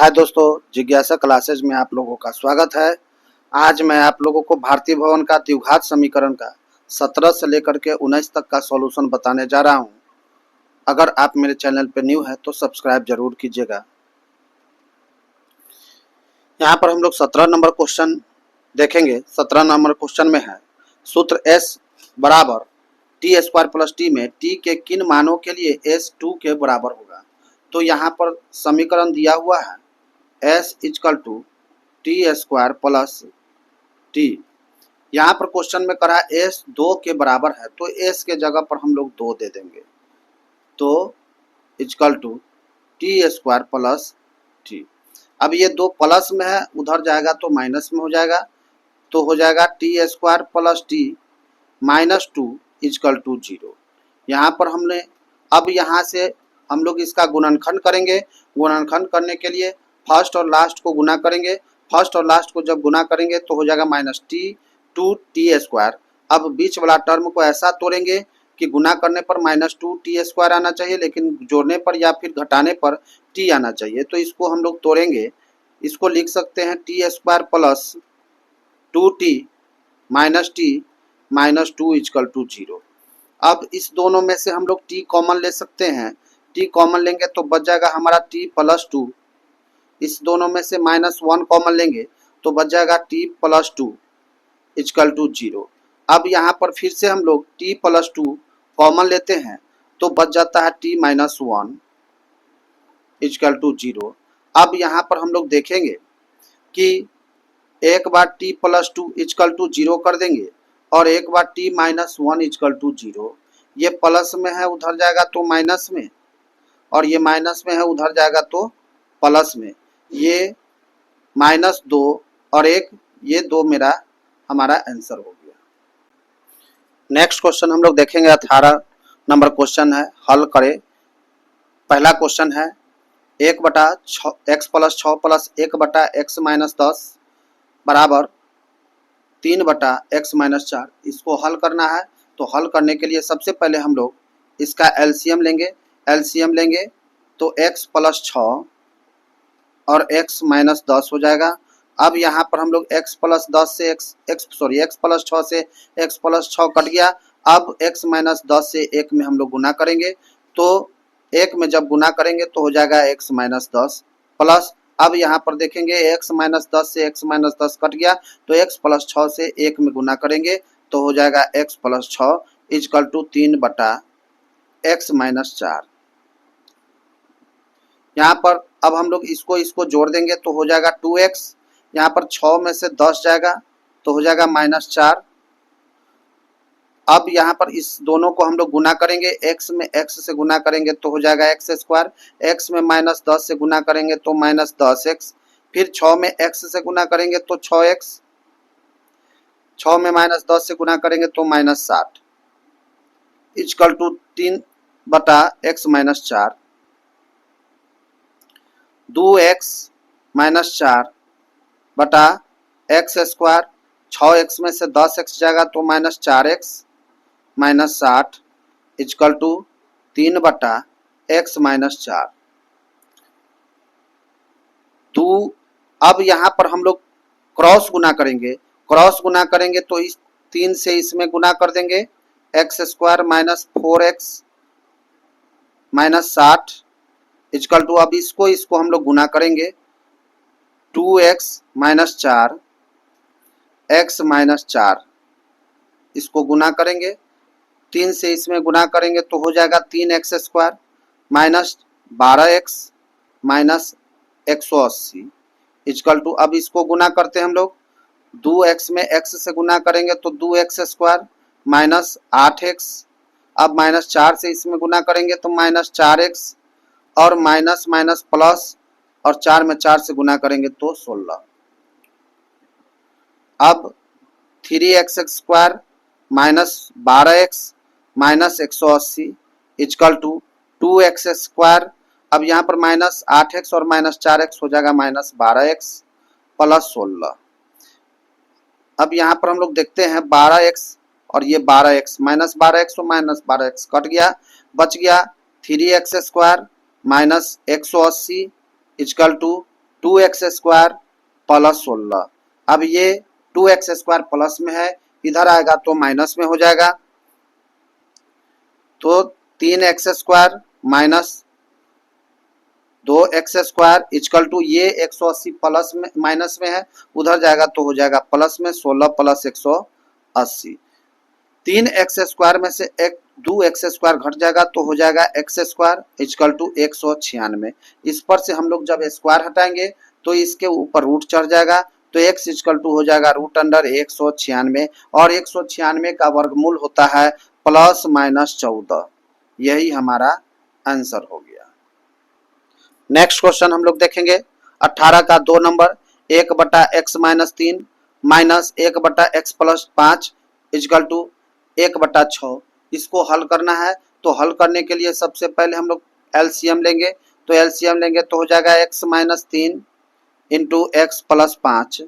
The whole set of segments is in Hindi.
हाय दोस्तों, जिज्ञासा क्लासेज में आप लोगों का स्वागत है। आज मैं आप लोगों को भारतीय भवन का द्विघात समीकरण का 17 से लेकर के 19 तक का सॉल्यूशन बताने जा रहा हूं। अगर आप मेरे चैनल पर न्यू है तो सब्सक्राइब जरूर कीजिएगा। यहाँ पर हम लोग 17 नंबर क्वेश्चन देखेंगे। 17 नंबर क्वेश्चन में है सूत्र S बराबर टी स्क्वायर प्लस टी में टी के किन मानों के लिए S 2 के बराबर होगा। तो यहाँ पर समीकरण दिया हुआ है S equal to t square plus t. यहाँ पर क्वेश्चन में करा S 2 के बराबर है तो S के जगह पर हम लोग 2 दे देंगे। तो equal to t square plus t. अब ये 2 प्लस में है, उधर जाएगा तो माइनस में हो जाएगा। तो हो जाएगा t square plus t minus 2 equal to 0। यहाँ पर हमने अब यहाँ से हम लोग इसका गुणनखंड करेंगे। गुणनखंड करने के लिए फर्स्ट और लास्ट को गुना करेंगे। फर्स्ट और लास्ट को जब गुना करेंगे तो हो जाएगा minus t two t square. अब बीच वाला टर्म को ऐसा तोड़ेंगे कि गुना करने पर माइनस 2 टी स्क्वायर आना चाहिए, लेकिन जोड़ने पर या फिर घटाने पर टी आना चाहिए। तो इसको हम लोग तोड़ेंगे। इसको लिख सकते हैं t square plus 2t minus t minus 2 equal to 0। अब इस दोनों में से हम लोग t कॉमन ले सकते हैं। t कॉमन लेंगे तो बच जाएगा हमारा t प्लस 2। इस दोनों में से माइनस 1 कॉमन लेंगे तो बच जाएगा t प्लस 2 इक्वल टू 0। अब यहाँ पर फिर से हम लोग t प्लस 2 कॉमन लेते हैं तो बच जाता है t माइनस 1 इक्वल टू 0। अब यहाँ पर हम लोग देखेंगे कि एक बार t प्लस 2 इक्वल टू 0 कर देंगे और एक बार t माइनस 1 इक्वल टू 0। ये प्लस में है, उधर जाएगा तो माइनस में, और ये माइनस में है, उधर जाएगा तो प्लस में। ये माइनस 2 और एक, ये 2 मेरा हमारा आंसर हो गया। नेक्स्ट क्वेश्चन हम लोग देखेंगे। 18 नंबर क्वेश्चन है, हल करें। पहला क्वेश्चन है 1 बटा एक्स प्लस 6 प्लस 1 बटा एक्स माइनस 10 बराबर 3 बटा एक्स माइनस 4। इसको हल करना है। तो हल करने के लिए सबसे पहले हम लोग इसका एलसीएम लेंगे। एलसीएम लेंगे तो x प्लस 6 और x माइनस 10 हो जाएगा। अब यहाँ पर हम लोग x प्लस 10 से x प्लस 6 से x प्लस 6 कट गया। अब x माइनस 10 से 1 में हम लोग गुना करेंगे। तो 1 में जब गुना करेंगे तो हो जाएगा x माइनस 10 प्लस। अब यहाँ पर देखेंगे x माइनस 10 से x माइनस 10 कट गया तो x प्लस 6 से 1 में गुना करेंगे तो हो जाएगा x प्लस 6 इक्वल टू 3 बटा x माइनस 4। यहाँ पर अब हम लोग इसको जोड़ देंगे तो हो जाएगा 2x। यहाँ पर 6 में से 10 जाएगा तो हो जाएगा माइनस 4। अब यहाँ पर इस दोनों को हम लोग गुना करेंगे। x में x से गुना करेंगे तो हो जाएगा एक्स स्क्वायर। x में माइनस 10 से गुना करेंगे तो माइनस 10x। फिर 6 में x से गुना करेंगे तो 6x। 6 में माइनस 10 से गुना करेंगे तो माइनस 60 इक्वल टू 3 बटा एक्स माइनस 4। 2x माइनस 4 बटा एक्स स्क्वायर। 6x में से 10x जाएगा तो minus 4x minus 60 equal to 3 बटा एक्स माइनस 4। तो अब यहाँ पर हम लोग क्रॉस गुना करेंगे। क्रॉस गुना करेंगे तो इस 3 से इसमें गुना कर देंगे। X square minus 4x minus 60 equal to, अब इसको हम लोग गुना करेंगे। 2x माइनस 4 x माइनस 4, इसको गुना करेंगे। 3 से इसमें गुना करेंगे तो हो जाएगा 3x square minus 12x minus 180 equal to, अब इसको गुना करते हैं हम लोग। 2x में x से गुना करेंगे तो 2x स्क्वायर माइनस 8x। अब माइनस 4 से इसमें गुना करेंगे तो माइनस 4x और माइनस माइनस प्लस, और 4 में 4 से गुना करेंगे तो 16। अब 3x square minus 12x minus 180 equal to 2x square. अब यहाँ पर माइनस 8x और माइनस 4x हो जाएगा माइनस 12x प्लस 16। अब यहाँ पर हम लोग देखते हैं 12x और ये 12x, माइनस 12x और माइनस 12x कट गया, बच गया 3x square minus 180 equal to 2x² plus 16। अब ये 2x² प्लस में है, इधर आएगा तो माइनस में हो जाएगा, तो 3x² minus 2x² equal to ये 180 प्लस में माइनस में है, उधर जाएगा तो हो जाएगा प्लस में 16 प्लस 180। 3x² में से 2x² घट जाएगा तो हो जाएगा x² इक्वल टू 196। इस पर से हम लोग जब स्क्वायर हटाएंगे तो इसके ऊपर रूट चढ़ जाएगा, तो x इक्वल टू हो जाएगा √196, और 196 का वर्गमूल होता है प्लस माइनस 14। यही हमारा आंसर हो गया। नेक्स्ट क्वेश्चन हम लोग देखेंगे 18 का 2 number, 1/x-3 minus 1/x+5 equal to 1/6। इसको हल करना है, तो हल करने के लिए सबसे पहले हम लोग एलसीएम लेंगे, तो एलसीएम लेंगे तो हो जाएगा x-3 इंटू x+5।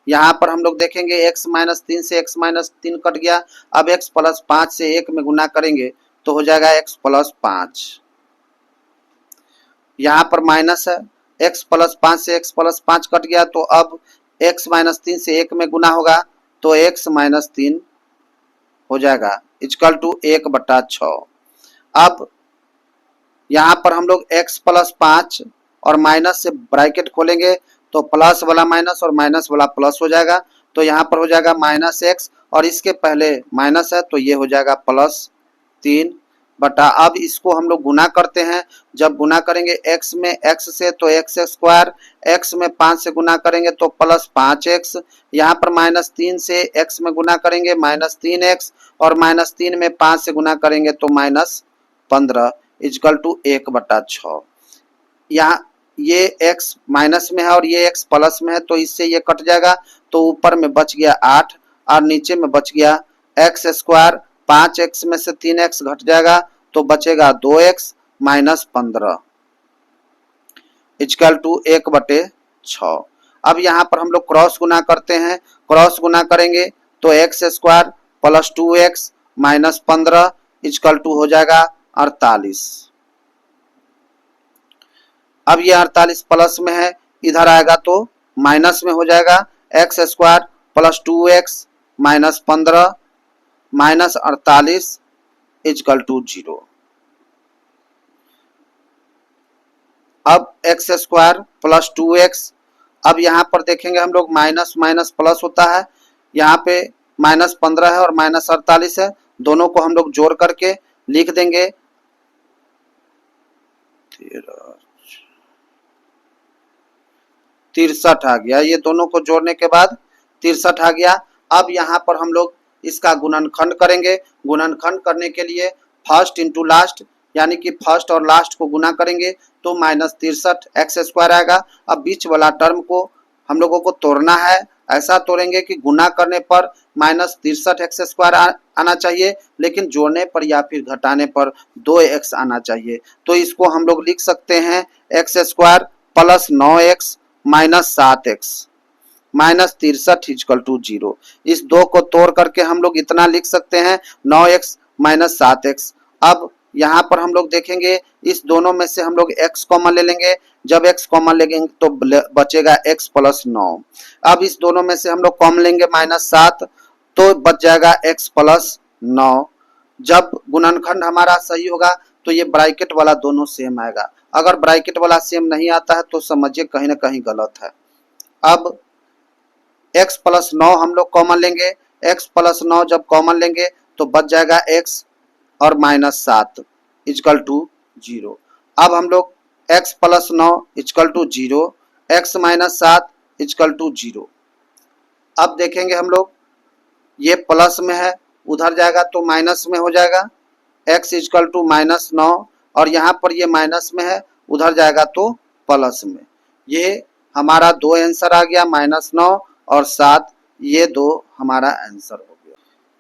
यहाँ पर हम लोग देखेंगे x-3 से x-3 कट गया, अब x+5 से 1 में गुना करेंगे तो हो जाएगा x+5। यहाँ पर माइनस है, x+5 से x+5 कट गया, तो अब x-3 से 1 में गुना होगा तो x-3 हो जाएगा इक्वल टू 1/6। अब यहाँ पर हम लोग x+5 और माइनस से ब्रैकेट खोलेंगे तो प्लस वाला माइनस और माइनस वाला प्लस हो जाएगा, तो यहाँ पर हो जाएगा -x और इसके पहले माइनस है तो ये हो जाएगा +3 बटा, अब इसको हम लोग गुना करते हैं, जब गुना करेंगे x में x से तो x², x में 5 से गुना करेंगे तो +5x, यहाँ पर -3 से x में गुना करेंगे -3x, और -3 में 5 से गुना करेंगे तो -15 इक्वल टू 1/6। यहाँ ये x माइनस में है और ये x प्लस में है, तो इससे ये कट जाएगा, तो ऊपर में बच गया 8 और नीचे में बच गया x²। 5x में से 3x घट जाएगा तो बचेगा 2x माइनस 15 इक्वल टू 1/6। अब यहाँ पर हम लोग क्रॉस गुना करते हैं, क्रॉस गुना करेंगे तो x² plus 2x minus 15 equal to हो जाएगा 48। अब ये 48 प्लस में है, इधर आएगा तो माइनस में हो जाएगा, x² plus 2x minus 15 minus 48 equal to 0। अब x² प्लस 2x, अब यहाँ पर देखेंगे हम लोग माइनस माइनस प्लस होता है, यहाँ पे -15 है और -48 है, दोनों को हम लोग जोड़ करके लिख देंगे 63 आ गया। ये दोनों को जोड़ने के बाद 63 आ गया। अब यहाँ पर हम लोग इसका गुणनखंड करेंगे, गुणनखंड करने के लिए फर्स्ट इंटू लास्ट यानी कि फर्स्ट और लास्ट को गुना करेंगे तो -63 x² आएगा। अब बीच वाला टर्म को हम लोगों को तोड़ना है, ऐसा तोड़ेंगे कि गुना करने पर -63 x² आना चाहिए, लेकिन जोड़ने पर या फिर घटाने पर 2x आना चाहिए। तो इसको हम लोग लिख सकते हैं x² plus 9x minus 7x minus 63 equal to 0। इस दो को तोड़ करके हम लोग इतना लिख सकते हैं 9x माइनस 7x। अब यहाँ पर हम लोग देखेंगे इस दोनों में से हम लोग x कॉमन ले लेंगे, जब x कॉमन लेंगे तो बचेगा x प्लस 9। अब इस दोनों में से हम लोग कॉमन लेंगे -7 तो बच जाएगा x प्लस 9। जब गुणनखंड हमारा सही होगा तो ये ब्रैकेट वाला दोनों सेम आएगा, अगर ब्रैकेट वाला सेम नहीं आता है तो समझिए कहीं ना कहीं गलत है। अब x प्लस 9 हम लोग कॉमन लेंगे, x प्लस 9 जब कॉमन लेंगे तो बच जाएगा x और -7 इक्वल टू 0। अब हम लोग x plus 9 equal to 0, x minus 7 equal to 0। अब देखेंगे हम लोग ये प्लस में है, उधर जाएगा तो माइनस में हो जाएगा, x इक्वल टू -9, और यहाँ पर ये माइनस में है, उधर जाएगा तो प्लस में। ये हमारा दो आंसर आ गया, -9 और 7, ये दो हमारा आंसर हो गया।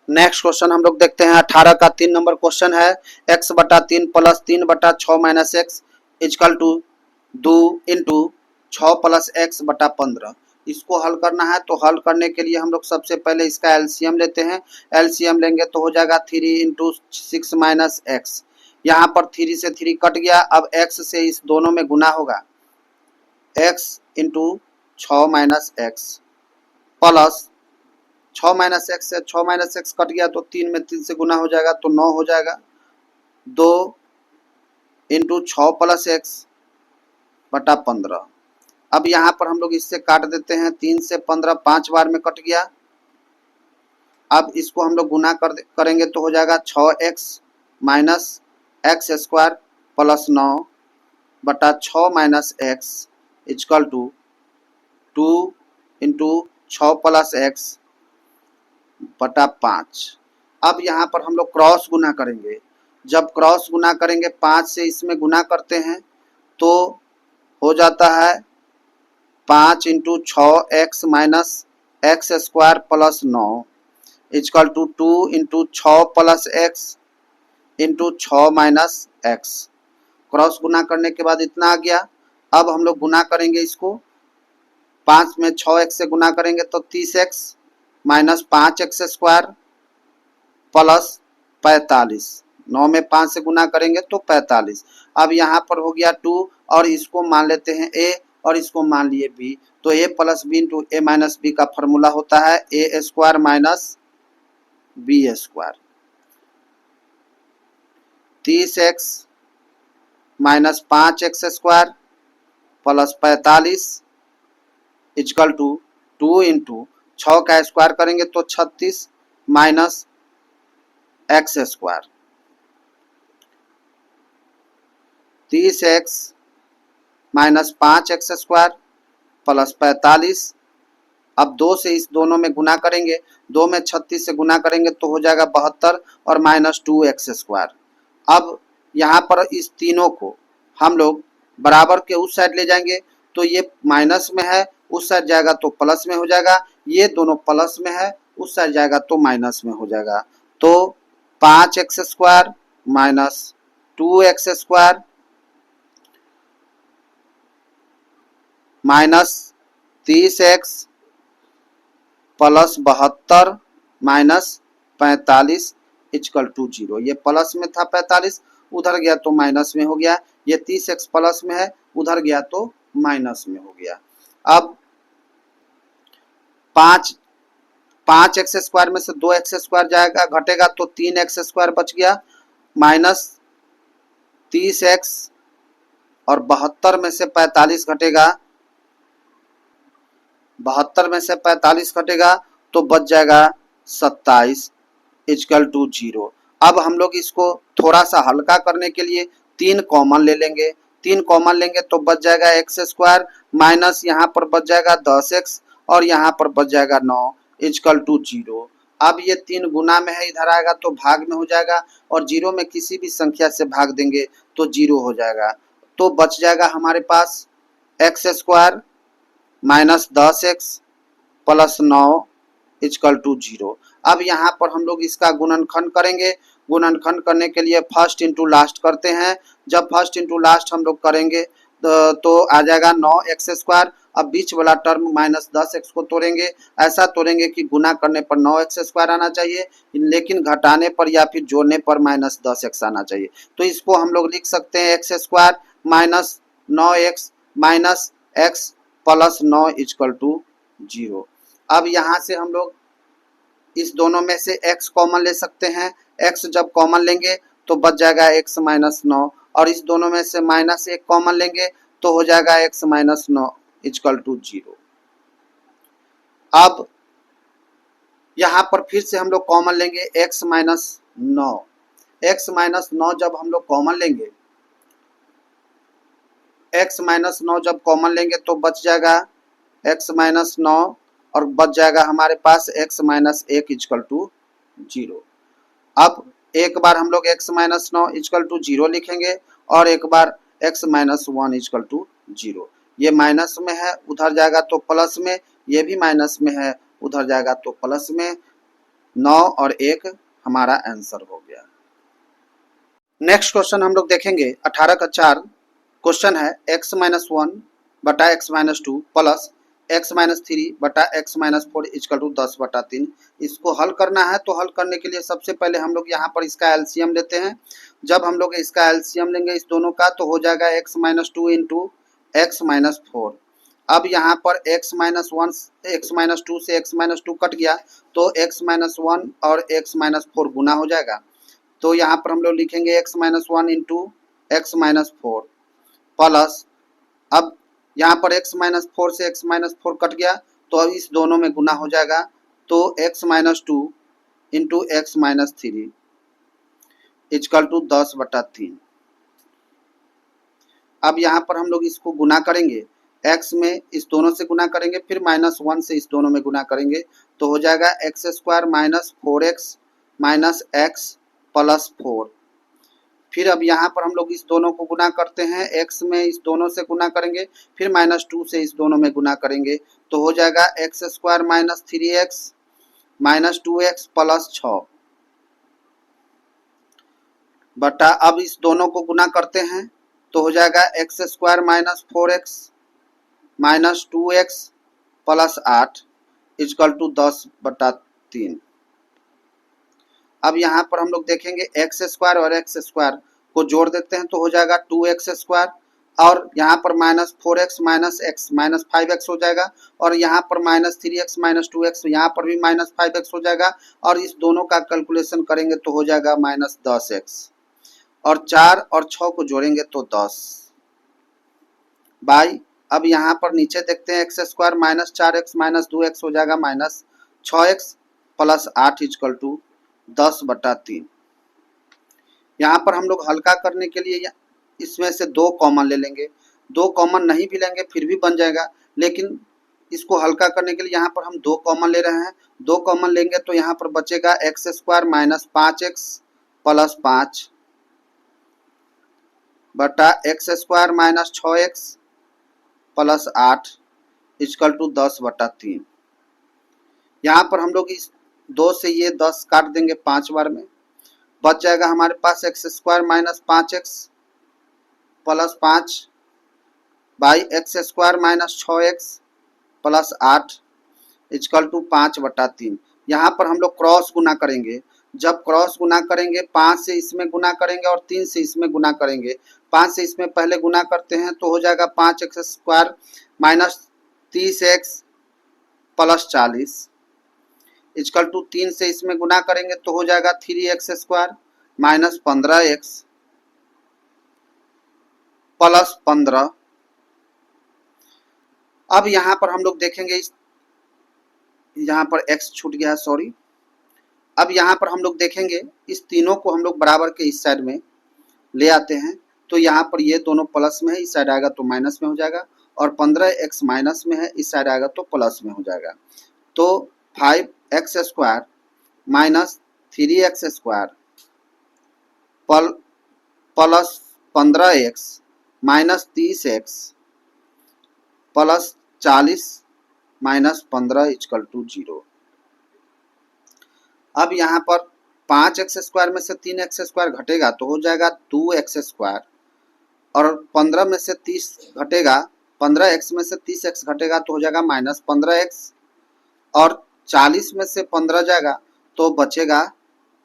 नेक्स्ट क्वेश्चन हम लोग देखते हैं 18 का 3 नंबर क्वेश्चन है, x/3 plus 3/6 minus x equal to 2 into 6 plus x/15। इसको हल करना है, तो हल करने के लिए हम लोग सबसे पहले इसका एलसीएम लेते हैं। एलसीएम लेंगे तो हो जाएगा 3 इंटू 6 माइनस x। यहाँ पर 3 से 3 कट गया, अब x से इस दोनों में गुना होगा x into 6 minus x plus 6 minus x से 6 माइनस एक्स कट गया तो 3 में 3 से गुना हो जाएगा तो 9 हो जाएगा। 2 इंटू 6 प्लस एक्स बटा 15। अब यहाँ पर हम लोग इससे काट देते हैं, 3 से 15 5 बार में कट गया। अब इसको हम लोग गुना करेंगे तो हो जाएगा 6x minus x square plus 9 बटा 6 minus x equal to 2 into 6 plus x बटा 5। अब यहाँ पर हम लोग क्रॉस गुना करेंगे। जब क्रॉस गुना करेंगे 5 से इसमें गुना करते हैं तो हो जाता है 5 into 6x minus x square plus 9 is equal to 2 into 6 plus x into 6 minus x. Cross गुना करने के बाद इतना आ गया। अब हम लोग गुना करेंगे इसको, 5 में 6x से गुना करेंगे तो 30x minus 5x square plus 45। 9 में 5 से गुना करेंगे तो 45। अब यहाँ पर हो गया 2 और इसको मान लेते हैं a और इसको मान लिए b, तो a plus B into A minus B का फॉर्मूला होता है A square minus B square. 30x minus 5x square plus 45 is equal to 2 into 6 का स्क्वायर करेंगे तो 36 minus x square. 30x minus 5x square plus 45। अब 2 से इस दोनों में गुना करेंगे, 2 में 36 से गुना करेंगे तो हो जाएगा 72 और माइनस 2x स्क्वायर। अब यहाँ पर इस तीनों को हम लोग बराबर के उस साइड ले जाएंगे तो ये माइनस में है, उस साइड जाएगा तो प्लस में हो जाएगा। ये दोनों प्लस में है, उस साइड जाएगा तो माइनस में हो जाएगा। तो 5x square minus 2x square minus 30x plus 72 minus 45 is equal to 0। ये प्लस में था 45, उधर गया तो माइनस में हो गया। ये 30x प्लस में है, उधर गया तो माइनस में हो गया। अब 5x स्क्वायर में से 2x स्क्वायर जाएगा, घटेगा तो 3x स्क्वायर बच गया माइनस 30x और 72 में से 45 घटेगा, 72 में से 45 घटेगा तो बच जाएगा 27 इजकल टू 0। अब हम लोग इसको थोड़ा सा हल्का करने के लिए 3 कॉमन ले लेंगे। 3 कॉमन लेंगे तो बच जाएगा एक्स स्क्वायर माइनस यहाँ पर बच जाएगा 10x और यहाँ पर बच जाएगा 9 इजकल टू 0। अब ये 3 गुना में है, इधर आएगा तो भाग में हो जाएगा और 0 में किसी भी संख्या से भाग देंगे तो 0 हो जाएगा। तो बच जाएगा हमारे पास x square minus 10x plus 9 is equal to 0। अब यहाँ पर हम लोग इसका गुणनखंड करेंगे। गुणनखंड करने के लिए फर्स्ट इंटू लास्ट करते हैं। जब फर्स्ट इंटू लास्ट हम लोग करेंगे तो आ जाएगा 9x स्क्वायर। अब बीच वाला टर्म माइनस 10x को तोड़ेंगे, ऐसा तोड़ेंगे कि गुना करने पर 9x स्क्वायर आना चाहिए, लेकिन घटाने पर या फिर जोड़ने पर माइनस 10x आना चाहिए। तो इसको हम लोग लिख सकते हैं x square minus 9x minus x plus 9 is equal to 0। अब यहाँ से हम लोग इस दोनों में से x कॉमन ले सकते हैं। x जब कॉमन लेंगे तो बच जाएगा x माइनस 9 और इस दोनों में से माइनस 1 कॉमन लेंगे तो हो जाएगा x माइनस 9 इजकल टू 0। अब यहाँ पर फिर से हम लोग कॉमन लेंगे x माइनस 9। x माइनस 9 जब हम लोग कॉमन लेंगे, x माइनस 9 जब कॉमन लेंगे तो बच जाएगा x माइनस 9 और बच जाएगा हमारे पास x माइनस 1 इजकल टू 0। अब एक बार हम लोग x माइनस 9 इजकल टू 0 लिखेंगे और एक बार x माइनस 1 इजकल टू 0। ये माइनस में है, उधर जाएगा तो प्लस में, ये भी माइनस में है, उधर जाएगा तो प्लस में। 9 और 1 हमारा आंसर हो गया। नेक्स्ट क्वेश्चन हम लोग देखेंगे 18 का 4 क्वेश्चन है x माइनस 1 बटा x minus 2 plus x minus 3 बटा x माइनस 4 इजकल टू 10 बटा 3। इसको हल करना है। तो हल करने के लिए सबसे पहले हम लोग यहाँ पर इसका एलसीएम लेते हैं। जब हम लोग इसका एलसीएम लेंगे इस दोनों का तो हो जाएगा x minus 2 into x minus 4 अब यहाँ पर x minus one, x minus to से x माइनस टू कट गया तो x माइनस वन और x माइनस फोर गुना हो जाएगा। तो यहाँ पर हम लोग लिखेंगे x minus one into x minus four plus, अब यहाँ पर x माइनस फोर से x माइनस फोर कट गया तो अब इस दोनों में गुना हो जाएगा, तो x minus two into x minus three equal to 10/3। अब यहाँ पर हम लोग इसको गुना करेंगे, x में इस दोनों से गुना करेंगे, फिर माइनस वन से इस दोनों में गुना करेंगे तो हो जाएगा x square minus four x minus x plus four. फिर अब यहाँ पर हम लोग इस दोनों को गुना करते हैं, x में इस दोनों से गुना करेंगे, फिर माइनस टू से इस दोनों में गुना करेंगे तो हो जाएगा x square minus three x minus two x plus छः बटा, अब इस दोनों को गुना करते हैं तो हो जाएगा x square minus four x minus two x plus आठ इजकल टू 10/3। अब यहाँ पर हम लोग देखेंगे एक्स स्क्वायर और एक्स स्क्वायर को जोड़ देते हैं तो हो जाएगा टू एक्स स्क्वायर, और यहाँ पर minus four x minus five x हो जाएगा, और यहाँ पर minus three x minus two x, यहाँ पर भी माइनस फाइव एक्स हो जाएगा, और इस दोनों का कैलकुलेशन करेंगे तो हो जाएगा माइनस 10x, और 4 और 6 को जोड़ेंगे तो 10 बाई, अब यहाँ पर नीचे देखते हैं x square minus 4x minus 2x हो जाएगा minus 6x plus 8 is equal to 10/3। यहाँ पर हम लोग हल्का करने के लिए इसमें से दो कॉमन ले लेंगे, दो कॉमन नहीं भी लेंगे फिर भी बन जाएगा, लेकिन इसको हल्का करने के लिए यहाँ पर हम दो कॉमन ले रहे हैं, दो कॉमन लेंगे तो यहाँ पर बचेगा x square minus 5x plus 5 बटा x square minus 6x plus 8 is equal to 10/3। यहाँ पर हम लोग इस दो से ये 10 काट देंगे 5 बार में, बच जाएगा हमारे पास x square minus 5x plus 5 by x square minus 6x plus 8 is equal to 5/3। यहाँ पर हम लोग क्रॉस गुना करेंगे, जब क्रॉस गुना करेंगे 5 से इसमें गुना करेंगे और 3 से इसमें गुना करेंगे, 5 से इसमें पहले गुना करते हैं तो हो जाएगा 5x square minus 30x plus 40 equal to 3 से इसमें गुना करेंगे तो हो जाएगा 3x square minus 15x plus 15। अब यहाँ पर हम लोग देखेंगे यहाँ पर x छूट गया, सॉरी। अब यहाँ पर हम लोग देखेंगे इस तीनों को हम लोग बराबर के इस साइड में ले आते हैं तो यहाँ पर ये दोनों प्लस में है, इस साइड आएगा तो माइनस में हो जाएगा, और 15x माइनस में है, इस साइड आएगा तो प्लस में हो जाएगा, तो 5x square minus 3x square plus 15x minus 30x plus 40 minus 15 equal to 0। अब यहाँ पर 5x स्क्वायर में से 3x स्क्वायर घटेगा तो हो जाएगा 2x स्क्वायर, और 15 में से 30 घटेगा, 15x में से 30x घटेगा तो हो जाएगा माइनस 15x, और 40 में से 15 जाएगा तो बचेगा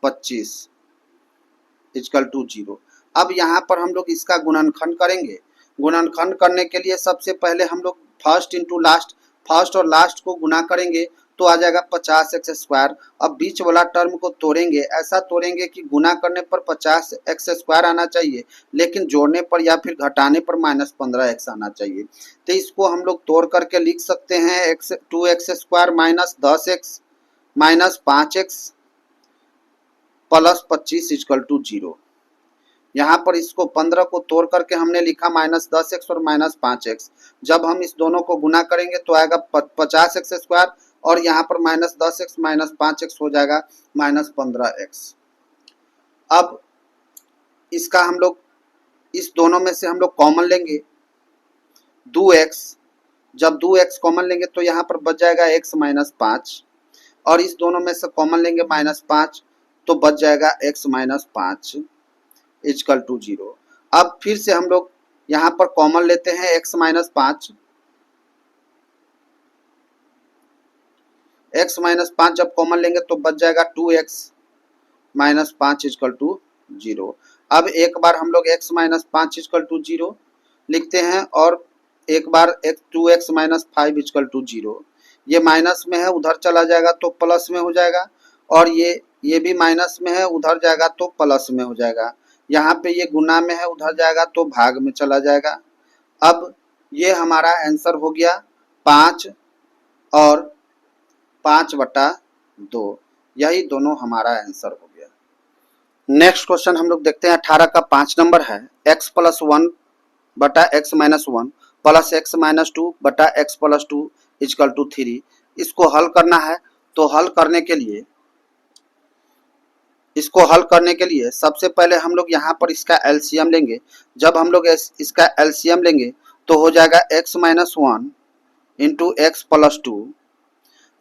25 इजकल टू 0। अब यहाँ पर हम लोग इसका गुणनखंड करेंगे, गुणनखंड करने के लिए सबसे पहले हम लोग फर्स्ट इंटू लास्ट, फर्स्ट और लास्ट को गुना करेंगे तो आ जाएगा 50x स्क्वायर। अब बीच वाला टर्म को तोड़ेंगे, ऐसा तोड़ेंगे कि गुना करने पर 50x स्क्वायर आना चाहिए, लेकिन जोड़ने पर या फिर घटाने पर माइनस 15x आना चाहिए, तो इसको हम लोग तोड़ करके लिख सकते हैं 2x square minus 10x minus 5x plus 25 equal to 0। यहाँ पर इसको 15 को तोड़ करके हमने लिखा माइनस 10x और माइनस 5x, जब हम इस दोनों को गुना करेंगे तो आएगा 50x स्क्वायर, और यहाँ पर माइनस 10x माइनस 5x हो जाएगा माइनस 15x। अब इसका हम लोग इस दोनों में से हम लोग कॉमन लेंगे 2x, जब 2x कॉमन लेंगे तो यहाँ पर बच जाएगा x माइनस 5, और इस दोनों में से कॉमन लेंगे माइनस 5 तो बच जाएगा x माइनस 5 इजकल टू 0। अब फिर से हम लोग यहाँ पर कॉमन लेते हैं x माइनस 5, x माइनस 5 जब कॉमन लेंगे तो बच जाएगा 2x माइनस 5 इजकल टू 0। अब एक बार हम लोग x माइनस 5 इजकल टू 0 लिखते हैं, और एक बार x 2x minus 5 equal to 0, ये माइनस में है उधर चला जाएगा तो प्लस में हो जाएगा, और ये भी माइनस में है उधर जाएगा तो प्लस में हो जाएगा। यहाँ पे ये गुना में है उधर जाएगा तो भाग में चला जाएगा। अब ये हमारा आंसर हो गया 5 और 5/2, यही दोनों हमारा आंसर हो गया। नेक्स्ट क्वेश्चन हम लोग देखते हैं 18 का 5 नंबर है, x plus 1/x-1 plus x-2/x+2 equal to 3। इसको हल करना है, तो इसको हल करने के लिए सबसे पहले हम लोग यहाँ पर इसका एलसीएम लेंगे। जब हम लोग इसका एलसीएम लेंगे तो हो जाएगा x-1 इंटू x+2।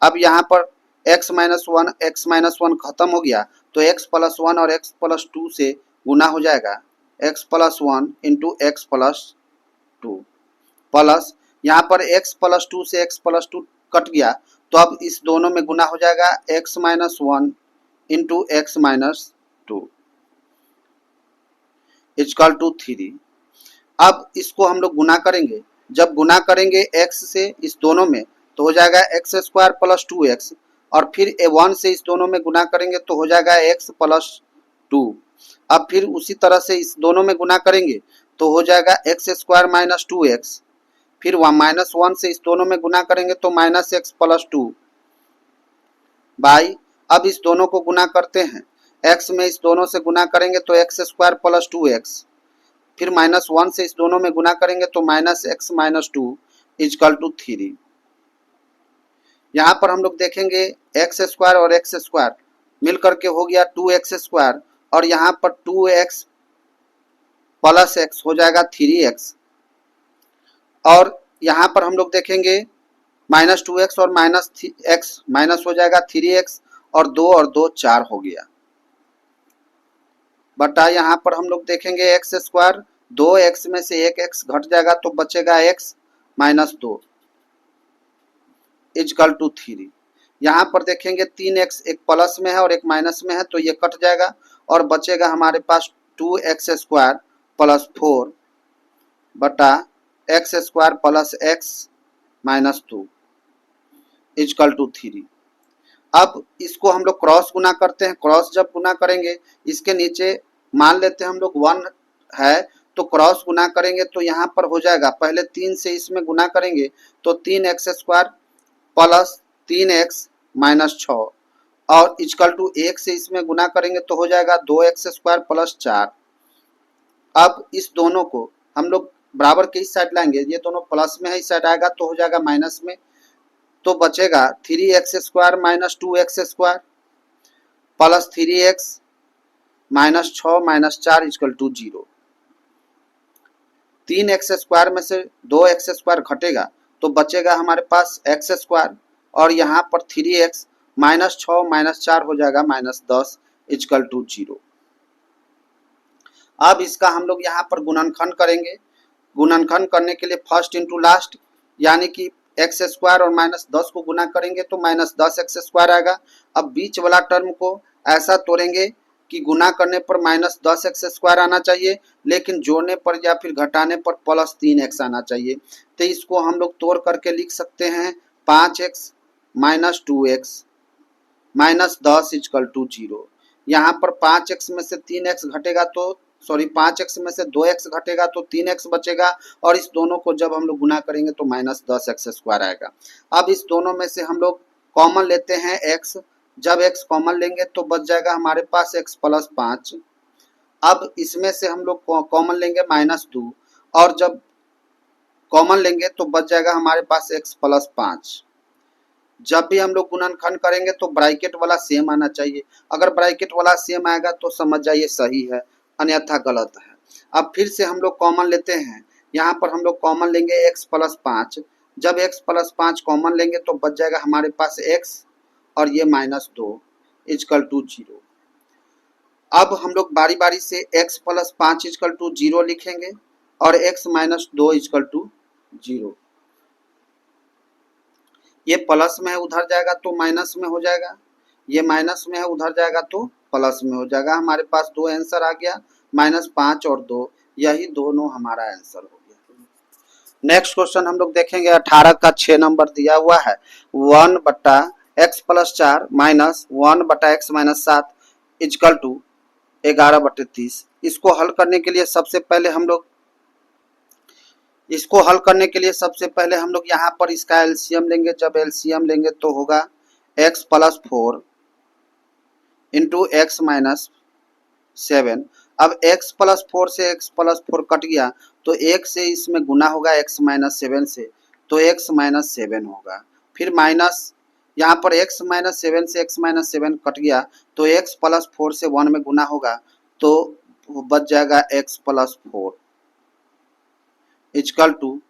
अब यहाँ पर x-1 खत्म हो गया तो x+1 और x+2 से गुना हो जाएगा, x+1 इंटू x+2 प्लस यहाँ पर x+2 से x+2 कट गया तो अब इस दोनों में गुना हो जाएगा x-1 into x-2 equal to 3। अब इसको हम लोग गुना करेंगे, जब गुना करेंगे x से इस दोनों में तो हो जाएगा x² प्लस 2x, और फिर 1 से इस दोनों में गुना करेंगे तो हो जाएगा x प्लस 2। अब फिर उसी तरह से इस दोनों में गुना करेंगे तो हो जाएगा x² माइनस 2x, फिर -1 से इस दोनों में गुना करेंगे तो -x प्लस 2 बाई, अब इस दोनों को गुना करते हैं, x में इस दोनों से गुना करेंगे तो x² प्लस 2x, फिर -1 से इस दोनों में गुना करेंगे तो -x माइनस 2 इक्वल टू 3। यहाँ पर हम लोग देखेंगे x² और x² मिल करके हो गया 2x², और यहाँ पर 2x प्लस x हो जाएगा 3x, और यहाँ पर हम लोग देखेंगे -2x और -x माइनस हो जाएगा 3x, और 2 4 हो गया बटा यहाँ पर हम लोग देखेंगे x², 2x में से 1x घट जाएगा तो बचेगा x माइनस 2 इक्वल टू 3। यहाँ पर देखेंगे 3x एक प्लस में है और एक माइनस में है तो ये कट जाएगा और बचेगा हमारे पास 2x² प्लस 4 बटा x² plus x minus 2 equal to 3। अब इसको हम लोग क्रॉस गुना करते हैं, क्रॉस जब गुना करेंगे इसके नीचे मान लेते हैं हम लोग 1 है तो क्रॉस गुना करेंगे तो यहाँ पर हो जाएगा, पहले 3 से इसमें गुना करेंगे तो 3x² प्लस 3x माइनस 6, और इक्वल टू 1 से इसमें गुना करेंगे तो हो जाएगा 2x² प्लस 4। अब इस दोनों को हम लोग बराबर के इस साइड लाएंगे, ये दोनों प्लस में है इस साइड आएगा तो हो जाएगा माइनस में, तो बचेगा 3x² minus 2x² plus 3x minus 6 minus 4 equal to 0। 3x² में से 2x² घटेगा तो बचेगा हमारे पास x², और यहाँ पर 3x माइनस 6 माइनस 4 हो जाएगा -10 इक्वल टू 0। अब इसका हम लोग यहाँ पर गुणनखंड करेंगे। गुणनखंड करने के लिए फर्स्ट इंटू लास्ट, यानी कि x² और -10 को गुना करेंगे तो -10x² आएगा। अब बीच वाला टर्म को ऐसा तोड़ेंगे कि गुना करने पर -10x² आना चाहिए, लेकिन जोड़ने पर या फिर घटाने पर प्लस 3x आना चाहिए। तो इसको हम लोग तोड़ करके लिख सकते हैं 5x minus 2x minus 10 equal to 0। यहाँ पर 5x में से 3x घटेगा तो 5x में से 2x घटेगा तो 3x बचेगा, और इस दोनों को जब हम लोग गुना करेंगे तो -10x² आएगा। अब इस दोनों में से हम लोग कॉमन लेते हैं x, जब x कॉमन लेंगे तो बच जाएगा हमारे पास x प्लस 5। अब इसमें से हम लोग कॉमन लेंगे -2, और जब कॉमन लेंगे तो बच जाएगा हमारे पास x प्लस 5। जब भी हम लोग गुणनखंड करेंगे तो ब्रैकेट वाला सेम आना चाहिए, अगर ब्रैकेट वाला सेम आएगा तो समझ जाइए सही है, अन्यथा गलत है। अब फिर से हम लोग कॉमन लेते हैं, यहाँ पर हम लोग कॉमन लेंगे x प्लस 5, जब x प्लस 5 कॉमन लेंगे तो बच जाएगा हमारे पास x और ये -2 इक्वल टू 0। अब हम लोग बारी बारी से x प्लस 5 इक्वल टू 0 लिखेंगे और x माइनस 2 इक्वल टू 0। ये प्लस में है उधर जाएगा तो माइनस में हो जाएगा, ये माइनस में है उधर जाएगा तो प्लस में हो जाएगा। हमारे पास दो आंसर आ गया, -5 और 2, यही दोनों हमारा आंसर हो गया। नेक्स्ट क्वेश्चन हम लोग देखेंगे 18 का 6 नंबर दिया हुआ है 1/x+4 minus 1/x-7 is equal to 11/30। इसको हल करने के लिए सबसे पहले हम लोग यहाँ पर इसका एलसीएम लेंगे। जब एलसीएम लेंगे तो होगा x+4 इंटू x-7। अब x+4 से x+4 कट गया तो एक से इसमें गुना होगा x-7 से, तो x-7 होगा। फिर माइनस यहाँ पर x-7 से x-7 कट गया तो x+4 से 1 में गुना होगा तो बच जाएगा x+4 इजकल टू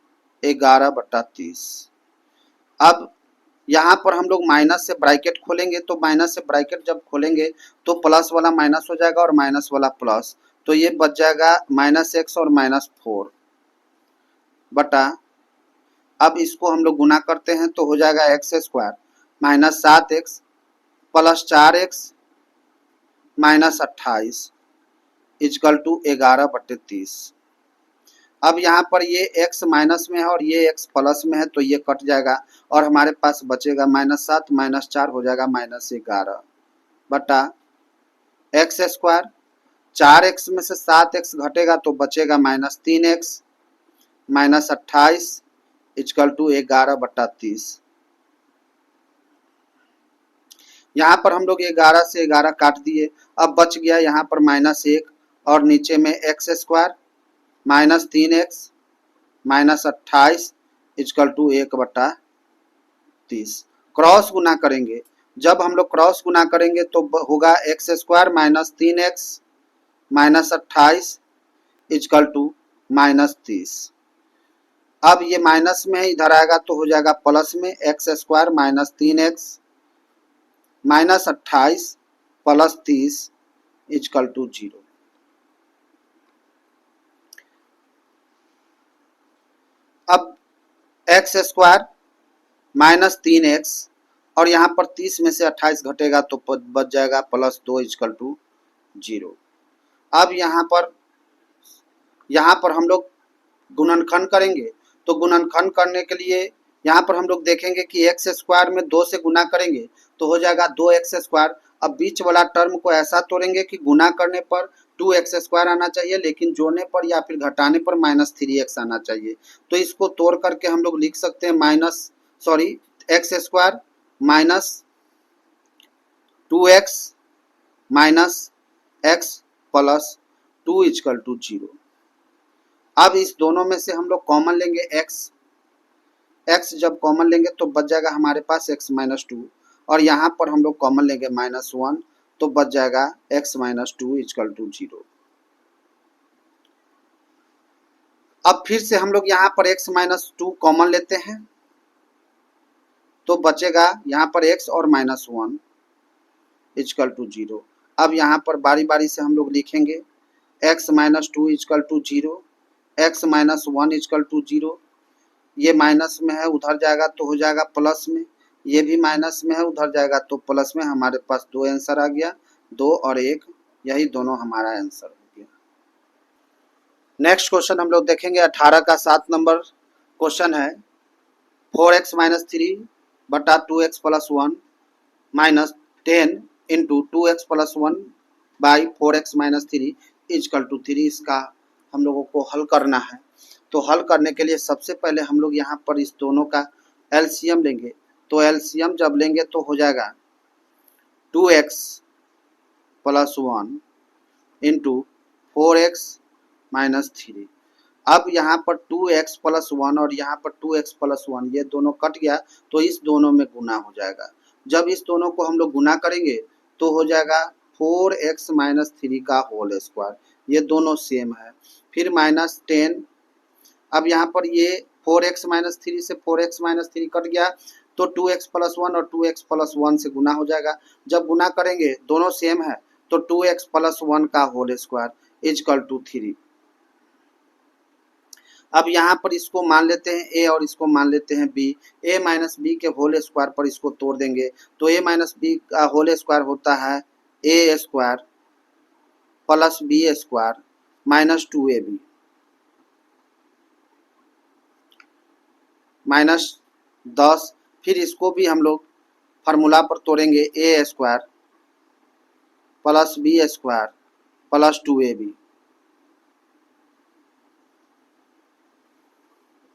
11/30। अब यहाँ पर हम लोग माइनस से ब्रैकेट खोलेंगे तो माइनस से ब्रैकेट जब खोलेंगे तो प्लस वाला माइनस हो जाएगा और माइनस वाला प्लस, तो ये बच जाएगा -x और -4 बटा। अब इसको हम लोग गुना करते हैं तो हो जाएगा x² -7x plus 4x -28 is equal to 11/30। अब यहाँ पर ये x माइनस में है और ये x प्लस में है तो ये कट जाएगा और हमारे पास बचेगा -7 -4 हो जाएगा -11 बटा x²। 4x में से 7x घटेगा तो बचेगा -3x -28 इजकल टू 11/30। यहाँ पर हम लोग 11 से 11 काट दिए। अब बच गया यहाँ पर -1 और नीचे में x² -3x -28 is equal to 1/30। Cross गुना करेंगे, जब हम लोग क्रॉस गुना करेंगे तो होगा x² -3x -28 इजकल टू -30। अब ये माइनस में इधर आएगा तो हो जाएगा प्लस में x² -3x -28 plus 30 is equal to 0। अब x² -3x और यहाँ पर 30 में से 28 घटेगा तो बच जाएगा +2 इजकल टू 0। अब यहाँ पर हम लोग गुणनखंड करेंगे तो गुणनखंड करने के लिए यहाँ पर हम लोग देखेंगे कि x² में 2 से गुना करेंगे तो हो जाएगा 2x²। अब बीच वाला टर्म को ऐसा तोड़ेंगे कि गुना करने पर 2x² आना चाहिए लेकिन जोड़ने पर या फिर घटाने पर -3x आना चाहिए। तो इसको तोड़ करके हम लोग लिख सकते हैं x² minus 2x minus x plus 2 equal to 0। अब इस दोनों में से हम लोग कॉमन लेंगे x जब कॉमन लेंगे तो बच जाएगा हमारे पास x -2 और यहाँ पर हम लोग कॉमन लेंगे -1 तो बच जाएगा x -2 इजकल टू 0। अब फिर से हम लोग यहाँ पर x -2 कॉमन लेते हैं तो बचेगा यहाँ पर x और -1 इजकल टू 0। अब यहाँ पर बारी बारी से हम लोग लिखेंगे x -2 equal to 0 x -1 equal to 0। ये माइनस में है उधर जाएगा तो हो जाएगा प्लस में, ये भी माइनस में है उधर जाएगा तो प्लस में। हमारे पास 2 आंसर आ गया, 2 और 1, यही दोनों हमारा आंसर हो गया। नेक्स्ट क्वेश्चन हम लोग देखेंगे 18 का 7 नंबर क्वेश्चन है 4x - 3 बटा 2x + 1 minus 10 into 2x + 1 by 4x - 3 equal to 3। इसका हम लोगों को हल करना है। तो हल करने के लिए सबसे पहले हम लोग यहाँ पर इस दोनों का एलसीएम लेंगे। तो एलसीएम जब लेंगे तो हो जाएगा 2x + 1 इंटू 4x - 3। अब यहाँ पर 2x + 1 और यहाँ पर 2x + 1 ये दोनों कट गया तो इस दोनों में गुना हो जाएगा। जब इस दोनों को हम लोग गुना करेंगे तो हो जाएगा 4x - 3 का होल स्क्वायर, ये दोनों सेम है। फिर -10। अब यहाँ पर ये 4x - 3 से 4x - 3 कट गया तो 2x + 1 और 2x + 1 से गुना हो जाएगा। जब गुना करेंगे दोनों सेम है तो 2x + 1 का होल स्क्वायर इजकल टू 3। अब यहाँ पर इसको मान लेते हैं a और इसको मान लेते हैं b। a - b के होल स्क्वायर पर इसको तोड़ देंगे तो a - b का होल स्क्वायर होता है a² प्लस b² -2ab। -10, फिर इसको भी हम लोग फार्मूला पर तोड़ेंगे a² plus b² plus 2ab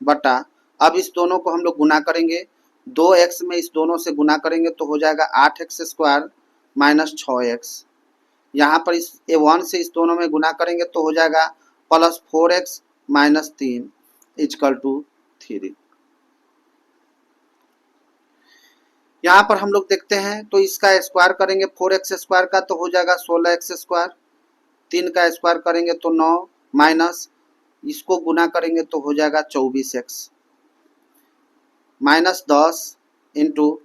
बटा, अब इस दोनों को हम लोग गुना करेंगे, 2x में इस दोनों से गुना करेंगे तो हो जाएगा 8x² माइनस 6x। यहाँ पर इस a1 से इस दोनों में गुना करेंगे तो हो जाएगा plus 4x minus 3 equal to 3। यहाँ पर हम लोग देखते हैं तो इसका स्क्वायर करेंगे 4x² का तो हो जाएगा 16x², 3 का स्क्वायर करेंगे तो 9 माइनस इसको गुना करेंगे तो हो जाएगा 24x माइनस 10 इंटू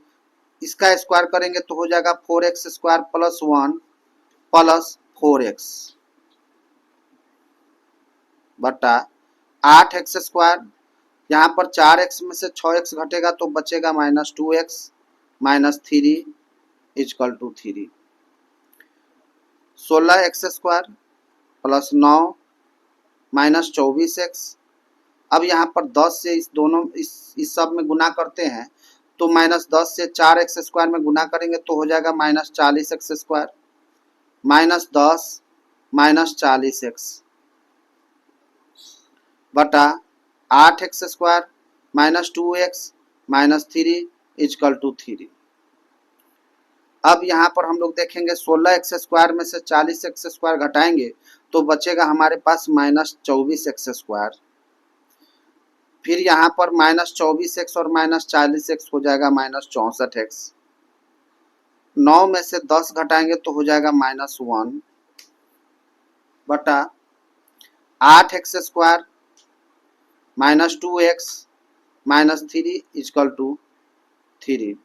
इसका स्क्वायर करेंगे तो हो जाएगा 4x² प्लस 1 प्लस 4x बटा 8x²। यहाँ पर 4x में से 6x घटेगा तो बचेगा minus 2x minus 3 equal to 3। 16x² plus 9 minus 24x। अब यहाँ पर 10 से इस दोनों इस सब में गुना करते हैं तो माइनस 10 से 4x² में गुना करेंगे तो हो जाएगा minus 40x² minus 10 minus 40x बटा 8x² minus 2x minus 3 equal to 3। अब यहाँ पर हम लोग देखेंगे 16x² में से 40x² घटाएंगे तो बचेगा हमारे पास माइनस 24x²। फिर यहाँ पर माइनस 24x और माइनस 40x हो जाएगा माइनस 64x। 9 में से 10 घटाएंगे तो हो जाएगा माइनस 1 बटा 8x² minus 2x minus 3 equal to 3।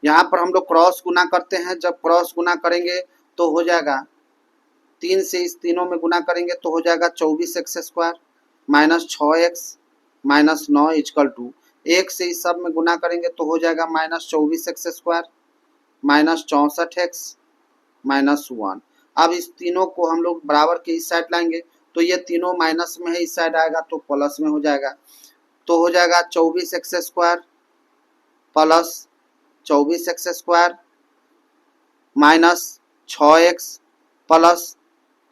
यहाँ पर हम लोग क्रॉस गुना करते हैं, जब क्रॉस गुना करेंगे तो हो जाएगा 3 से इस तीनों में गुना करेंगे तो हो जाएगा 24x² minus 6x minus 9 equal to 1 से इस सब में गुना करेंगे तो हो जाएगा minus 24x² minus 64x minus 1। अब इस तीनों को हम लोग बराबर के इस साइड लाएंगे तो ये तीनों माइनस में है, इस साइड आएगा तो प्लस में हो जाएगा तो हो जाएगा 24x² plus 24x² minus 6x plus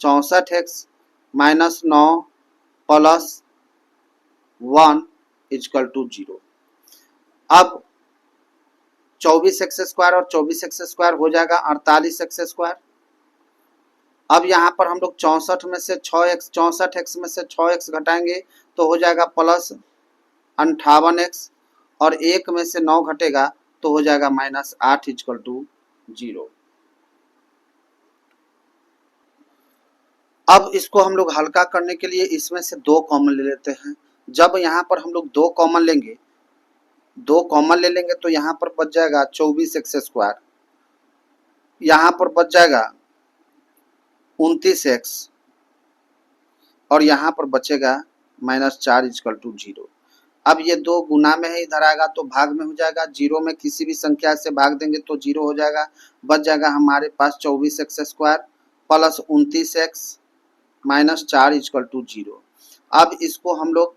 64x minus 9 plus 1 equal to 0। अब 24x² और 24x² हो जाएगा 48x²। अब यहाँ पर हम लोग 64 में से 64x में से 6x घटाएंगे तो हो जाएगा प्लस 58x और 1 में से 9 घटेगा तो हो जाएगा माइनस 8 इक्वल टू 0। अब इसको हम लोग हल्का करने के लिए इसमें से 2 कॉमन ले लेते हैं। जब यहाँ पर हम लोग 2 कॉमन ले लेंगे तो यहाँ पर बच जाएगा 24x², यहाँ पर बच जाएगा 29x और यहाँ पर बचेगा माइनस 4 इक्वल टू 0। अब ये 2 गुना में है, इधर आएगा तो भाग में हो जाएगा, 0 में किसी भी संख्या से भाग देंगे तो 0 हो जाएगा। बच जाएगा हमारे पास 24x² plus 29x minus 4 equal to 0। अब इसको हम लोग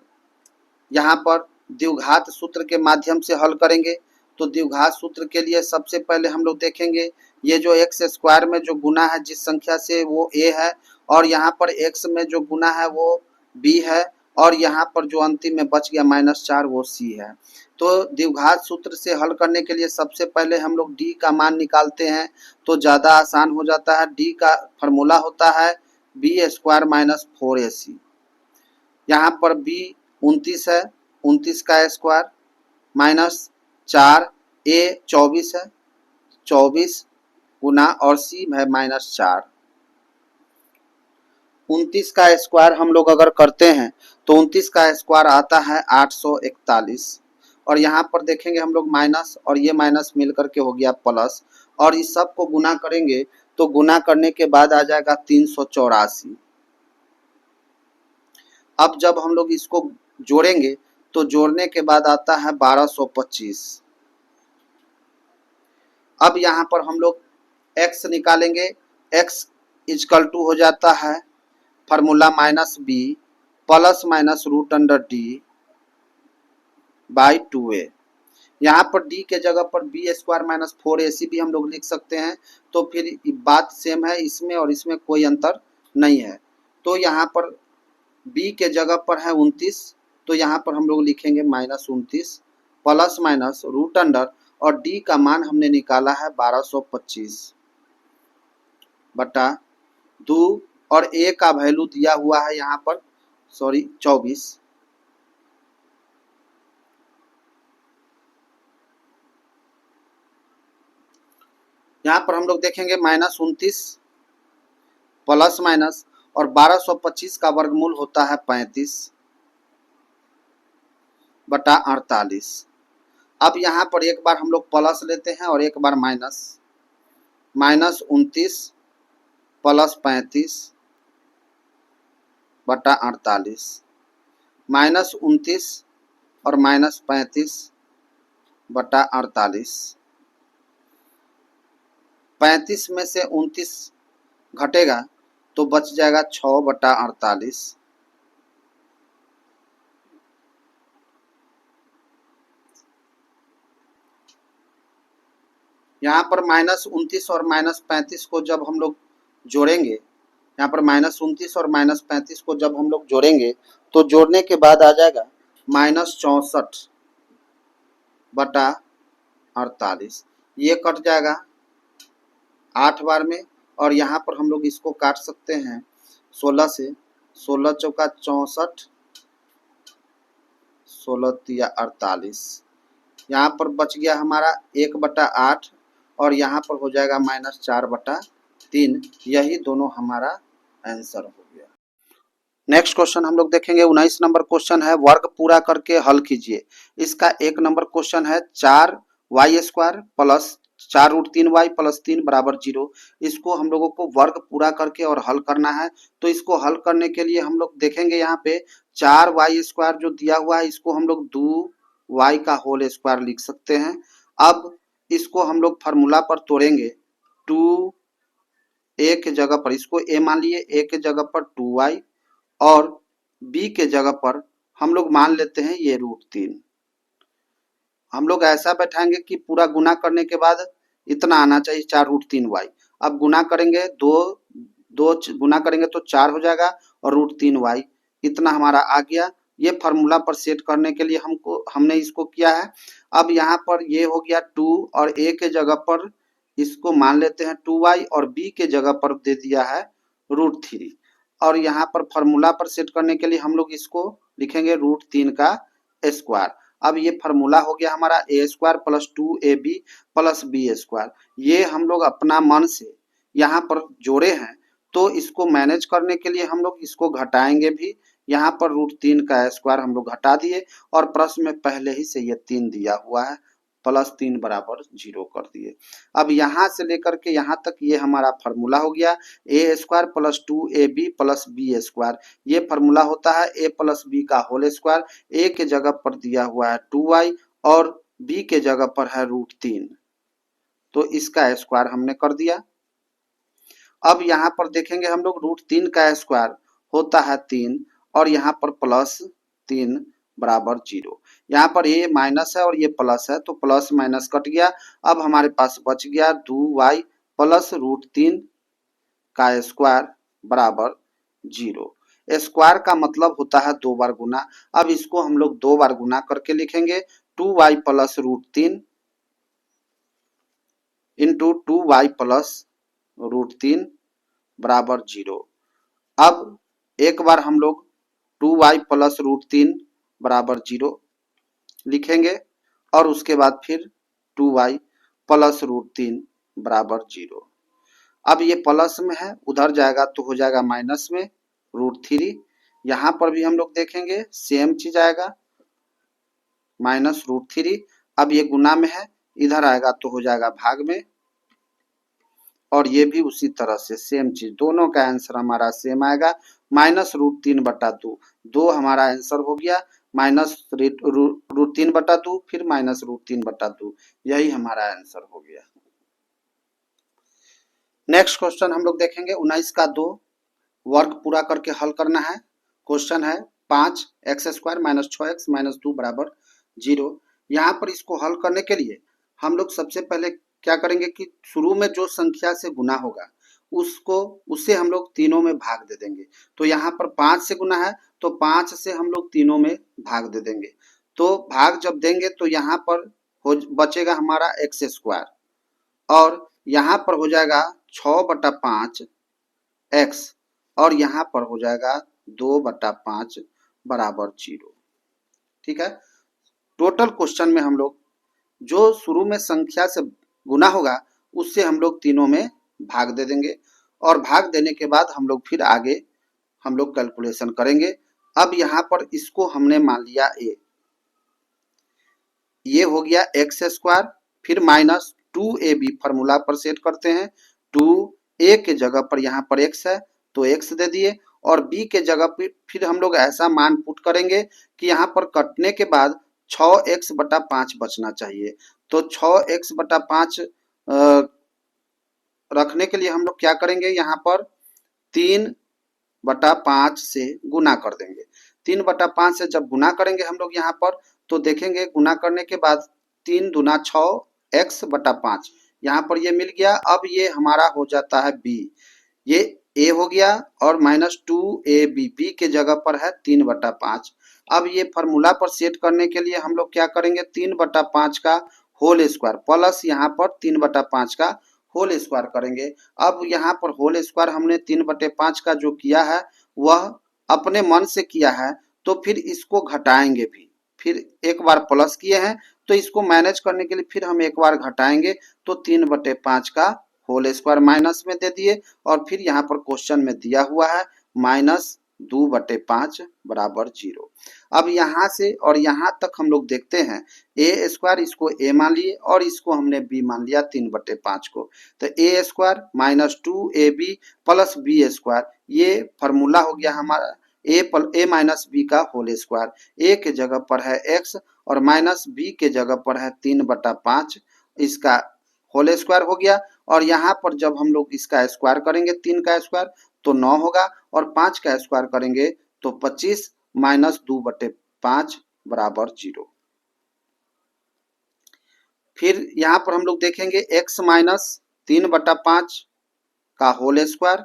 यहाँ पर द्विघात सूत्र के माध्यम से हल करेंगे। तो द्विघात सूत्र के लिए सबसे पहले हम लोग देखेंगे ये जो x² में जो गुना है जिस संख्या से वो a है और यहाँ पर x में जो गुना है वो b है और यहाँ पर जो अंतिम में बच गया माइनस 4 वो c है। तो द्विघात सूत्र से हल करने के लिए सबसे पहले हम लोग d का मान निकालते हैं तो ज़्यादा आसान हो जाता है। d का फॉर्मूला होता है b² माइनस 4ac। यहाँ पर b 29 है, 29 का स्क्वायर माइनस 4, a 24 है, 24 गुना और c है माइनस 4। 29 का स्क्वायर हम लोग अगर करते हैं तो 29 का स्क्वायर आता है 841 और यहाँ पर देखेंगे हम लोग माइनस और ये माइनस मिल करके हो गया प्लस और इस सब को गुना करेंगे तो गुना करने के बाद आ जाएगा 384। अब जब हम लोग इसको जोड़ेंगे तो जोड़ने के बाद आता है 1225। अब यहाँ पर हम लोग x निकालेंगे, x इक्वल टू हो जाता है formula minus b plus minus root under d by 2a। यहाँ पर d के जगह पर बी स्क्वायर माइनस 4ac भी हम लोग लिख सकते हैं। तो फिर बात सेम है, इसमें और इसमें कोई अंतर नहीं है। तो यहाँ पर b के जगह पर है 29, तो यहाँ पर हम लोग लिखेंगे -29 प्लस माइनस रूट अंडर, और d का मान हमने निकाला है 1225 बटा 2, और a का वैल्यू दिया हुआ है यहाँ पर 24। यहाँ पर हम लोग देखेंगे -29 प्लस माइनस, और 1225 का वर्गमूल होता है 35 बटा 48। अब यहाँ पर एक बार हम लोग प्लस लेते हैं और एक बार माइनस, -29 प्लस 35 बटा 48, -29 और -35 बटा 48। 35 में से 29 घटेगा तो बच जाएगा 6 बटा 48। यहाँ पर -29 और -35 को जब हम लोग जोड़ेंगे, यहाँ पर -29 और -35 को जब हम लोग जोड़ेंगे तो जोड़ने के बाद आ जाएगा -64 बटा 48। ये कट जाएगा 8 बार में, और यहाँ पर हम लोग इसको काट सकते हैं 16 से। 16 चौका 64, 16 तिया 48। यहाँ पर बच गया हमारा 1 बटा 8, और यहाँ पर हो जाएगा -4 बटा 3। यही दोनों हमारा आंसर हो गया। नेक्स्ट क्वेश्चन हम लोग देखेंगे 19 नंबर क्वेश्चन है, वर्ग पूरा करके हल कीजिए। इसका 1 नंबर क्वेश्चन है 4y² प्लस 4√3y प्लस 3 बराबर 0। इसको हम लोगों को वर्ग पूरा करके और हल करना है। तो इसको हल करने के लिए हम लोग देखेंगे यहाँ पे 4y² जो दिया हुआ है इसको हम लोग 2y का होल स्क्वायर लिख सकते हैं। अब इसको हम लोग फार्मूला पर तोड़ेंगे, 2a के जगह पर इसको a मान लिए, a के जगह पर 2y, और b के जगह पर हम लोग मान लेते हैं ये √3। हम लोग ऐसा बैठाएंगे कि पूरा गुना करने के बाद इतना आना चाहिए 4√3y। अब गुना करेंगे, दो गुना करेंगे तो 4 हो जाएगा, और √3y इतना हमारा आ गया। ये फार्मूला पर सेट करने के लिए हमने इसको किया है। अब यहाँ पर ये हो गया 2, और a के जगह पर इसको मान लेते हैं 2y, और b के जगह पर दे दिया है √3। और यहाँ पर फार्मूला पर सेट करने के लिए हम लोग इसको लिखेंगे √3 का स्क्वायर। अब ये फार्मूला हो गया हमारा a² plus 2ab plus b²। ये हम लोग अपना मन से यहाँ पर जोड़े हैं, तो इसको मैनेज करने के लिए हम लोग इसको घटाएंगे भी। यहाँ पर √3 का स्क्वायर हम लोग घटा दिए, और प्रश्न में पहले ही से ये 3 दिया हुआ है, प्लस 3 बराबर 0 कर दिए। अब यहाँ से लेकर के यहाँ तक ये हमारा फार्मूला हो गया a² plus 2ab plus b²। ये फार्मूला होता है a प्लस b का होल स्क्वायर। a के जगह पर दिया हुआ है 2y, और b के जगह पर है √3, तो इसका स्क्वायर हमने कर दिया। अब यहाँ पर देखेंगे हम लोग √3 का स्क्वायर होता है 3, और यहाँ पर प्लस 3 बराबर 0। यहाँ पर ये माइनस है और ये प्लस है, तो प्लस माइनस कट गया। अब हमारे पास बच गया 2y प्लस √3 का स्क्वायर बराबर 0। स्क्वायर का मतलब होता है 2 बार गुना। अब इसको हम लोग 2 बार गुना करके लिखेंगे, 2y plus √3 into 2y plus √3 बराबर 0। अब एक बार हम लोग 2y प्लस √3 बराबर 0 लिखेंगे, और उसके बाद फिर 2y प्लस √3 बराबर 0। अब ये प्लस में है, उधर जाएगा तो हो जाएगा माइनस में √3। यहाँ पर भी हम लोग देखेंगे सेम चीज आएगा, माइनस √3। अब ये गुना में है, इधर आएगा तो हो जाएगा भाग में, और ये भी उसी तरह से सेम चीज, दोनों का आंसर हमारा सेम आएगा, माइनस √3 बटा 2। 2 हमारा आंसर हो गया, माइनस √3 बटा 2, फिर माइनस √3 बटा 2, यही हमारा आंसर हो गया। नेक्स्ट क्वेश्चन हम लोग देखेंगे 19 का 2, वर्ग पूरा करके हल करना है। क्वेश्चन है 5x² - 6x - 2 बराबर 0। यहाँ पर इसको हल करने के लिए हम लोग सबसे पहले क्या करेंगे कि शुरू में जो संख्या से गुना होगा उसको उससे हम लोग तीनों में भाग दे देंगे। तो यहाँ पर 5 से गुना है तो 5 से हम लोग तीनों में भाग दे देंगे। तो भाग जब देंगे तो यहाँ पर हो बचेगा हमारा एक्स स्क्वायर और यहाँ पर हो जाएगा 6/5 एक्स और यहाँ पर हो जाएगा 2/5 बराबर 0। ठीक है। टोटल क्वेश्चन में हम लोग जो शुरू में संख्या से गुना होगा उससे हम लोग तीनों में भाग दे देंगे और भाग देने के बाद हम लोग फिर आगे हम लोग कैलकुलेशन करेंगे। अब यहाँ पर इसको हमने मान लिया ए, ये हो गया एक्स स्क्वायर, फिर माइनस 2ab फॉर्मूला पर सेट करते हैं। 2a के जगह पर यहाँ पर x है तो x दे दिए और b के जगह पर फिर हम लोग ऐसा मान पुट करेंगे कि यहाँ पर कटने के बाद 6x/5 बचना चाहिए। तो 6x/5 रखने के लिए हम लोग क्या करेंगे, यहाँ पर 3/5 से गुना कर देंगे। 3/5 से जब गुना करेंगे हम लोग यहाँ पर तो देखेंगे गुना करने के बाद 3 दूना 6x/5 यहाँ पर ये मिल गया। अब ये हमारा हो जाता है b, ये a हो गया और -2ab b के जगह पर है 3/5। अब ये फॉर्मूला पर सेट करने के लिए हम लोग क्या करेंगे, 3/5 का होल स्क्वायर प्लस यहाँ पर 3/5 का होल स्क्वायर करेंगे। अब यहाँ पर होल स्क्वायर हमने 3/5 का जो किया है वह अपने मन से किया है तो फिर इसको घटाएंगे भी, फिर एक बार प्लस किए हैं तो इसको मैनेज करने के लिए फिर हम एक बार घटाएंगे तो 3/5 का होल स्क्वायर माइनस में दे दिए और फिर यहाँ पर क्वेश्चन में दिया हुआ है -2/5 बराबर 0। अब यहाँ से और यहाँ तक हम लोग देखते हैं ए स्क्वायर, इसको ए मान लिए और इसको हमने बी मान लिया 3/5 को। तो A square -2ab plus B square, ये फॉर्मूला हो गया हमारा ए माइनस बी का होल स्क्वायर। ए के जगह पर है एक्स और माइनस बी के जगह पर है 3/5, इसका होल स्क्वायर हो गया। और यहाँ पर जब हम लोग इसका स्क्वायर करेंगे 3 का स्क्वायर तो 9 होगा और 5 का स्क्वायर करेंगे तो 25 -2/5 बराबर 0। फिर यहाँ पर हम लोग देखेंगे x -3/5 का होल स्क्वायर।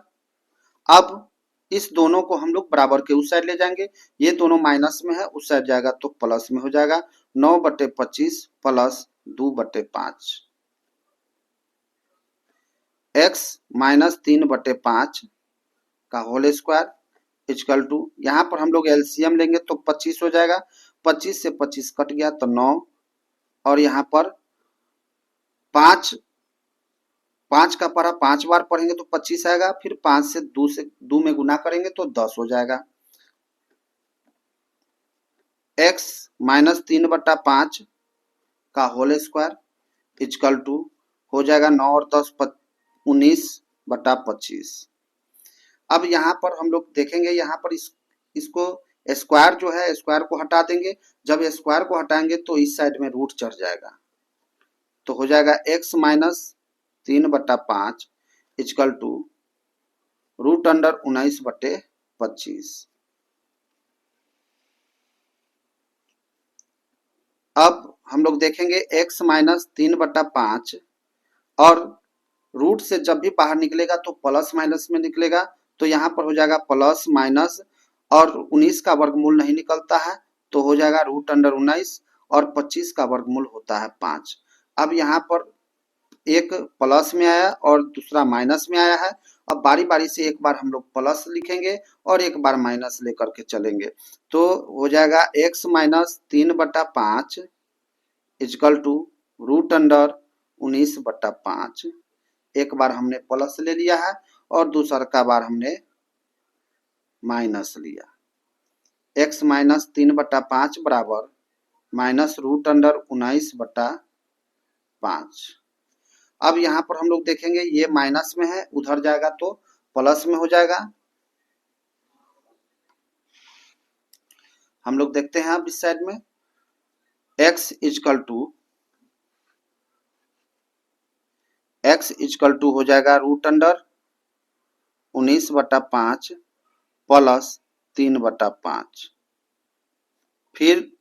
अब इस दोनों को हम लोग बराबर के उस साइड ले जाएंगे, ये दोनों माइनस में है उस साइड जाएगा तो प्लस में हो जाएगा 9/25 प्लस 2/5 x -3/5 का होल स्क्वायर इक्वल टू, यहाँ पर हम लोग एलसीएम लेंगे तो 25 हो जाएगा, 25 से 25 कट गया तो 9 और यहाँ पर 5 का पढ़ा 5 बार पढ़ेंगे तो 25 आएगा, फिर 5 से 2 में गुना करेंगे तो 10 हो जाएगा। x -3/5 का होल स्क्वायर इक्वल टू हो जाएगा 9 और 10 19/25। अब यहाँ पर हम लोग देखेंगे, यहाँ पर इसको स्क्वायर जो है स्क्वायर को हटा देंगे। जब स्क्वायर को हटाएंगे तो इस साइड में रूट चढ़ जाएगा तो हो जाएगा x -3/5 इक्वल टू √19/25। अब हम लोग देखेंगे x -3/5 और रूट से जब भी बाहर निकलेगा तो प्लस माइनस में निकलेगा तो यहाँ पर हो जाएगा प्लस माइनस और 19 का वर्गमूल नहीं निकलता है तो हो जाएगा √19 और 25 का वर्गमूल होता है 5। अब यहाँ पर एक प्लस में आया और दूसरा माइनस में आया है। अब बारी बारी से एक बार हम लोग प्लस लिखेंगे और एक बार माइनस लेकर के चलेंगे तो हो जाएगा x -3/5 इक्वल टू √19/5। एक बार हमने प्लस ले लिया है और दूसरा बार हमने माइनस लिया। x -3/5 बराबर -√19/5। अब यहाँ पर हम लोग देखेंगे ये माइनस में है, उधर जाएगा तो प्लस में हो जाएगा। हम लोग देखते हैं अब इस साइड में x इक्वल टू हो जाएगा√19/5 प्लस 3/5। फिर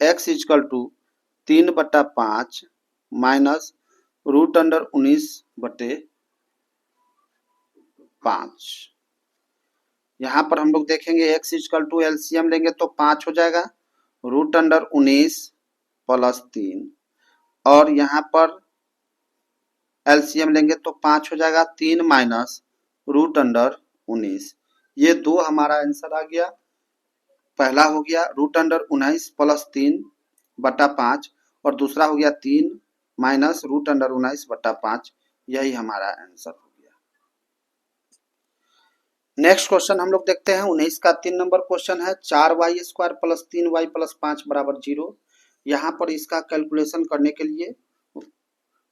x इजकल टू 3/5 माइनस √19/5। यहाँ पर हम लोग देखेंगे x इजकल टू एलसीएम लेंगे तो 5 हो जाएगा, √19 प्लस 3, और यहाँ पर एलसीएम लेंगे तो 5 हो जाएगा, 3 माइनस √19। ये दो हमारा आंसर आ गया। पहला हो गया √19 प्लस 3/5 और दूसरा हो गया 3 माइनस √19/5। यही हमारा आंसर हो गया। नेक्स्ट क्वेश्चन हम लोग देखते हैं 19 का 3 नंबर क्वेश्चन है। 4y² प्लस 3y प्लस 5 बराबर 0। यहाँ पर इसका कैलकुलेशन करने के लिए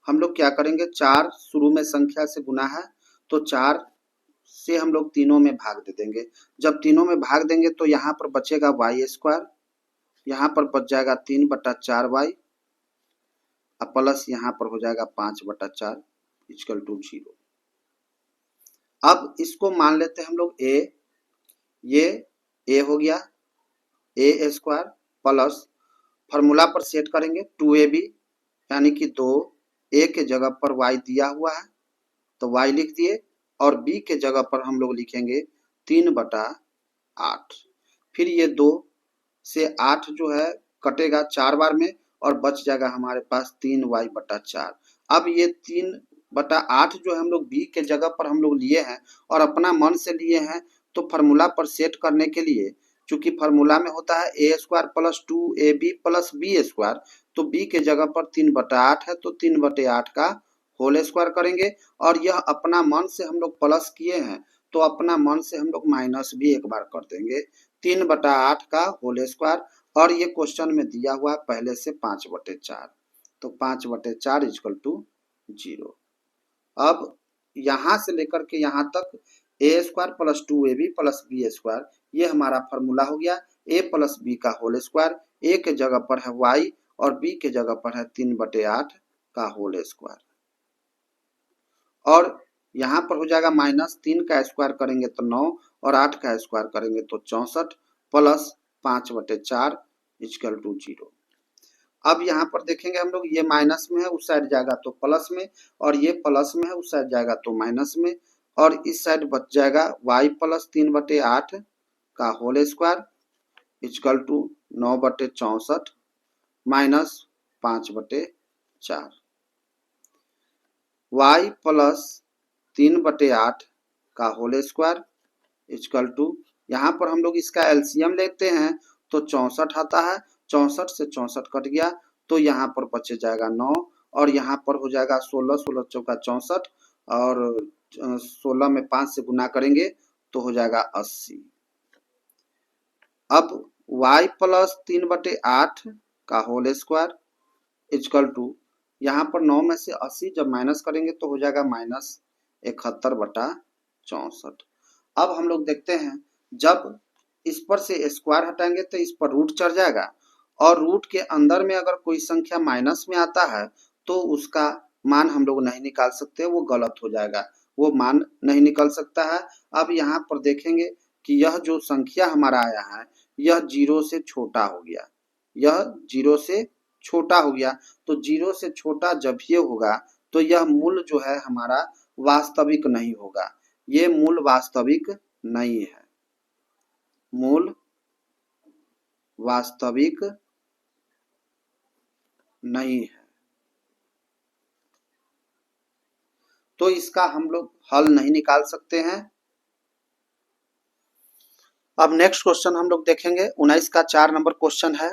हम लोग क्या करेंगे, 4 शुरू में संख्या से गुना है तो 4 से हम लोग तीनों में भाग दे देंगे। जब तीनों में भाग देंगे तो यहाँ पर बचेगा y², यहाँ पर बच जाएगा 3/4y प्लस यहाँ पर हो जाएगा 5/4 इक्वल टू 0। अब इसको मान लेते हैं हम लोग a, ये a हो गया a² प्लस फॉर्मूला पर सेट करेंगे 2ab, यानी कि 2 a के जगह पर y दिया हुआ है तो y लिख दिए, और b के जगह पर हम लोग लिखेंगे 3/8। फिर ये 2 से 8 जो है कटेगा 4 बार में और बच जाएगा हमारे पास 3y/4। अब ये 3/8 जो है हम लोग b के जगह पर हम लोग लिए हैं और अपना मन से लिए हैं, तो फार्मूला पर सेट करने के लिए, चूंकि फार्मूला में होता है a² plus 2ab plus b², तो b के जगह पर 3/8 है तो 3/8 का होल स्क्वायर करेंगे, और यह अपना मन से हम लोग प्लस किए हैं तो अपना मन से हम लोग माइनस भी एक बार कर देंगे, 3/8 का होल स्क्वायर। और ये क्वेश्चन में दिया हुआ है पहले से 5/4, तो 5/4 इक्वल टू 0। अब यहाँ से लेकर के यहाँ तक a² plus 2ab plus b², ये हमारा फॉर्मूला हो गया। a प्लस b का होल स्क्वायर, a के जगह पर है y और b के जगह पर है 3/8 का होल स्क्वायर, और यहाँ पर हो जाएगा -3 का स्क्वायर करेंगे तो 9 और 8 का स्क्वायर करेंगे तो 64 प्लस 5/4 इक्वल टू 0। अब यहाँ पर देखेंगे हम लोग, ये माइनस में है उस साइड जाएगा तो प्लस में, और ये प्लस में है उस साइड जाएगा तो माइनस में, और इस साइड बच जाएगा y प्लस 3/8 का whole square equal to 9/64 minus 5/4। y plus 3/8 का होल स्क्वायर इक्वल टू, यहाँ पर हम लोग इसका एलसीएम लेते हैं तो 64 आता है, 64 से 64 कट गया तो यहाँ पर बचे जाएगा 9, और यहाँ पर हो जाएगा 16, 16 चौका 64, और 16 में 5 से गुना करेंगे तो हो जाएगा 80। अब y प्लस 3/8 का होल स्क्वायर इक्वल टू, यहाँ पर 9 में से 80 जब माइनस करेंगे तो हो जाएगा -71/64। अब हम लोग देखते हैं, जब इस पर से स्क्वायर हटाएंगे तो इस पर रूट चढ़ जाएगा, और रूट के अंदर में अगर कोई संख्या माइनस में आता है तो उसका मान हम लोग नहीं निकाल सकते, वो गलत हो जाएगा, वो मान नहीं निकल सकता है। अब यहाँ पर देखेंगे कि यह जो संख्या हमारा आया है यह 0 से छोटा हो गया, यह 0 से छोटा हो गया, तो 0 से छोटा जब ये होगा तो यह मूल जो है हमारा वास्तविक नहीं होगा, ये मूल वास्तविक नहीं है, मूल वास्तविक नहीं है, तो इसका हम लोग हल नहीं निकाल सकते हैं। अब नेक्स्ट क्वेश्चन हम लोग देखेंगे 19 का 4 नंबर क्वेश्चन है।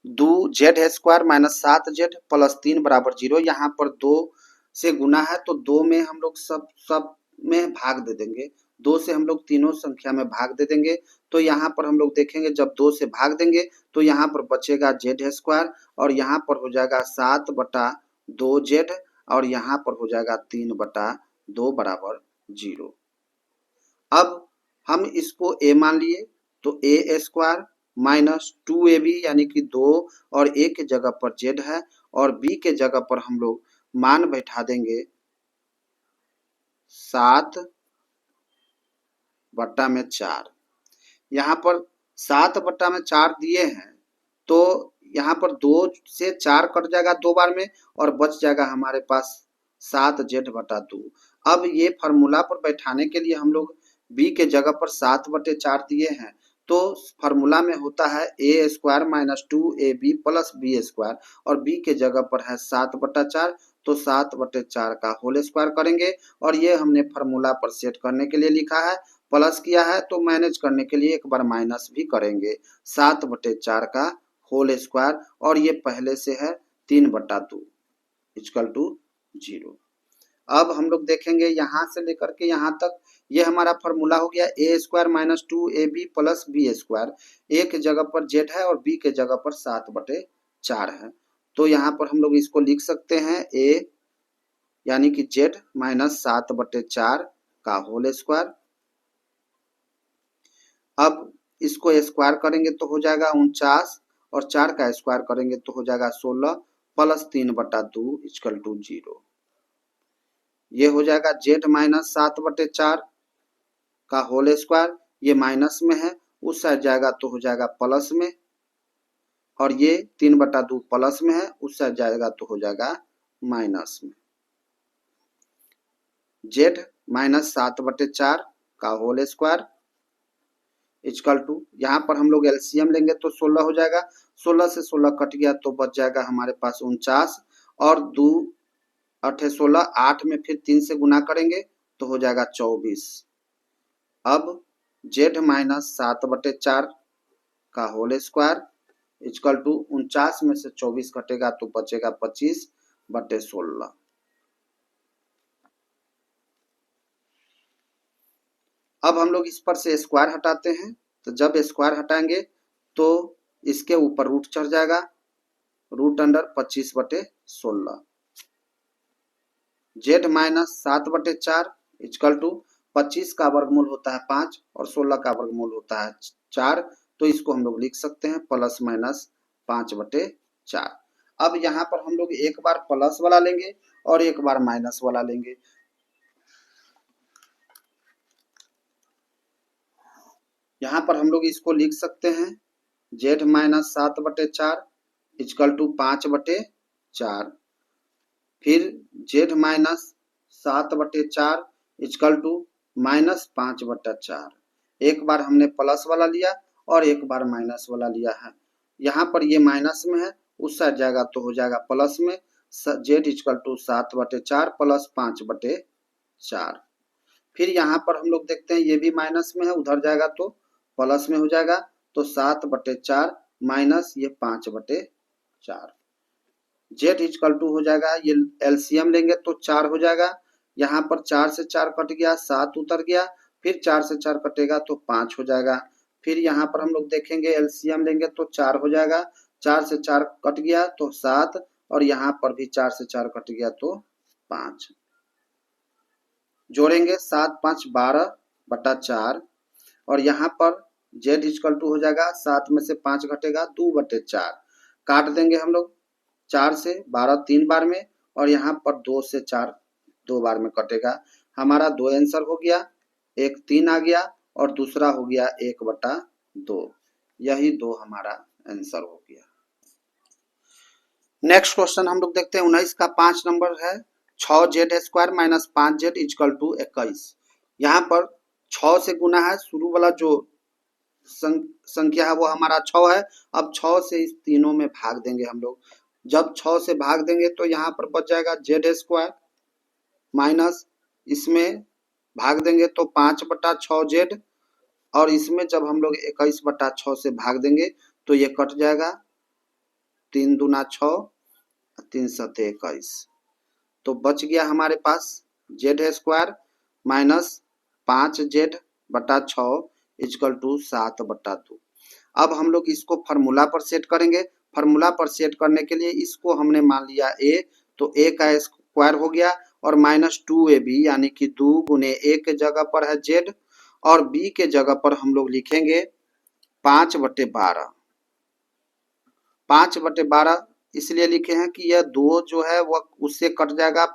2z² माइनस 7z प्लस 3 बराबर 0। यहाँ पर 2 से गुना है तो 2 में हम लोग सब में भाग दे देंगे, 2 से हम लोग तीनों संख्या में भाग दे देंगे, तो यहाँ पर हम लोग देखेंगे जब 2 से भाग देंगे तो यहाँ पर बचेगा z² और यहाँ पर हो जाएगा 7/2z और यहाँ पर हो जाएगा 3/2 बराबर 0। अब हम इसको a मान लिए तो a² माइनस 2ab यानी कि 2 और a के जगह पर z है, और b के जगह पर हम लोग मान बैठा देंगे 7/4। यहाँ पर 7/4 दिए हैं तो यहाँ पर 2 से 4 कट जाएगा 2 बार में और बच जाएगा हमारे पास 7z/2। अब ये फार्मूला पर बैठाने के लिए हम लोग b के जगह पर 7/4 दिए हैं, तो फार्मूला में होता है a² - 2ab + b² और b के जगह पर है 7/4, तो 7/4 का होल स्क्वायर करेंगे और ये हमने फार्मूला पर सेट करने के लिए लिखा है। प्लस किया है तो मैनेज करने के लिए एक बार माइनस भी करेंगे, 7/4 का होल स्क्वायर और ये पहले से है 3/2 = 0। अब हम लोग देखेंगे यहाँ से लेकर के यहाँ तक, ये हमारा फार्मूला हो गया a² - 2ab + b²। a के जगह पर z है और b के जगह पर 7/4 है, तो यहाँ पर हम लोग इसको लिख सकते हैं a यानी कि z - 7/4 का होल स्क्वायर। अब इसको स्क्वायर करेंगे तो हो जाएगा 49 और 4 का स्क्वायर करेंगे तो हो जाएगा 16 + 3/2 = 0। ये हो जाएगा z - 7/4 का होल स्क्वायर, ये माइनस में है, उस साइड जाएगा तो हो जाएगा प्लस में, और ये 3/2 प्लस में है, उस साइड जाएगा तो हो जाएगा माइनस में। z - 7/4 का होल स्क्वायर = यहाँ पर हम लोग एलसीएम लेंगे तो 16 हो जाएगा, 16 से 16 कट गया तो बच जाएगा हमारे पास 49 और 2 8 16, 8 में फिर 3 से गुना करेंगे तो हो जाएगा 24। अब z - 7/4 का होल स्क्वायर = 49 में से 24 कटेगा तो बचेगा 25/16। अब हम लोग इस पर से स्क्वायर हटाते हैं, तो जब स्क्वायर हटाएंगे तो इसके ऊपर रूट चढ़ जाएगा, √25/16। z - 7/4 = 25 का वर्गमूल होता है 5 और 16 का वर्गमूल होता है 4, तो इसको हम लोग लिख सकते हैं +-5/4। अब यहाँ पर हम लोग एक बार प्लस वाला लेंगे और एक बार माइनस वाला लेंगे। यहाँ पर हम लोग इसको लिख सकते हैं z - 7/4 = 5/4, फिर z - 7/4 = -5/4। एक बार हमने प्लस वाला लिया और एक बार माइनस वाला लिया है। यहाँ पर ये माइनस में है, उस साइड जाएगा तो हो जाएगा प्लस में, z = 7/4 + 5/4। फिर यहाँ पर हम लोग देखते हैं ये भी माइनस में है, उधर जाएगा तो प्लस में हो जाएगा, तो 7/4 माइनस ये 5/4। z = हो जाएगा, ये एलसीएम लेंगे तो 4 हो जाएगा, यहाँ पर 4 से 4 कट गया, 7 उतर गया, फिर 4 से 4 कटेगा तो 5 हो जाएगा। फिर यहाँ पर हम लोग देखेंगे एलसीएम लेंगे तो 4 हो जाएगा, 4 से 4 कट गया तो 7 और यहाँ पर भी 4 से 4 कट गया तो 5। जोड़ेंगे 7 5 12/4 और यहाँ पर z = हो जाएगा, 7 में से 5 घटेगा 2/4, काट देंगे हम लोग, 4 से 12 3 बार में और यहाँ पर 2 से 4 2 बार में कटेगा। हमारा 2 आंसर हो गया, एक 3 आ गया और दूसरा हो गया 1/2। यही 2 हमारा आंसर हो गया। नेक्स्ट क्वेश्चन हम लोग देखते हैं 19 का 5 नंबर है 6z² - 5z = 21। यहाँ पर 6 से गुना है, शुरू वाला जो संख्या है वो हमारा 6 है। अब 6 से इस तीनों में भाग देंगे हम लोग, जब 6 से भाग देंगे तो यहाँ पर बच जाएगा z² माइनस इसमें भाग देंगे तो 5/6z और इसमें जब हम लोग 21/6 से भाग देंगे तो ये कट जाएगा, 3 दूना 6 3 सते 21, तो बच गया हमारे पास z² माइनस 5z/6 = 7/2। अब हम लोग इसको फार्मूला पर सेट करेंगे। फार्मूला पर सेट करने के लिए इसको हमने मान लिया a, तो a का स्क्वायर हो गया और -2ab यानी कि 2 गुने a के जगह पर है z और b के जगह पर हम लोग लिखेंगे 5/12। 5/12 इसलिए लिखे हैं कि यह 2 जो है वह उससे कट जाएगा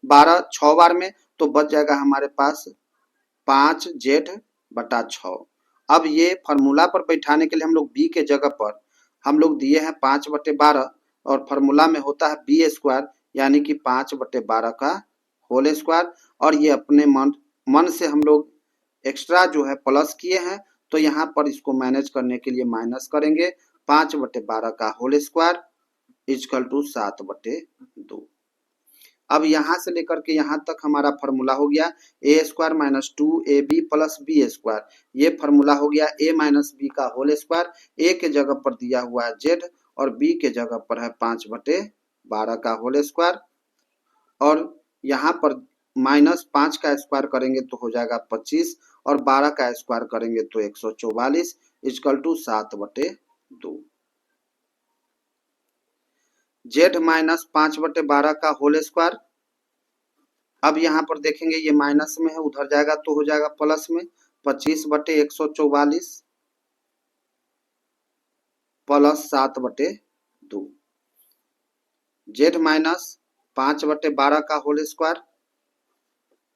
12 6 बार में, तो बच जाएगा हमारे पास 5z/6। अब ये फार्मूला पर बैठाने के लिए हम लोग b के जगह पर हम लोग दिए हैं 5/12 और फॉर्मूला में होता है बी स्क्वायर यानी कि 5/12 का होल स्क्वायर। और ये अपने मन से हम लोग एक्स्ट्रा जो है प्लस किए हैं, तो यहाँ पर इसको मैनेज करने के लिए माइनस करेंगे। 5/12 का होल स्क्वायर इजकल टू 7/2। अब यहाँ से लेकर के यहाँ तक हमारा फॉर्मूला हो गया A square minus 2ab plus B square. ये फॉर्मूला हो गया a माइनस बी का होल स्क्वायर। ए के जगह पर दिया हुआ है z और बी के जगह पर है 5/12 का होल स्क्वायर। और यहाँ पर -5 का स्क्वायर करेंगे तो हो जाएगा 25 और 12 का स्क्वायर करेंगे तो 144 इजकल टू 7/2। z माइनस 5/12 का होल स्क्वायर। अब यहाँ पर देखेंगे ये माइनस में है, उधर जाएगा तो हो जाएगा प्लस में 25/144 प्लस 7/2। z माइनस 5/12 का होल स्क्वायर।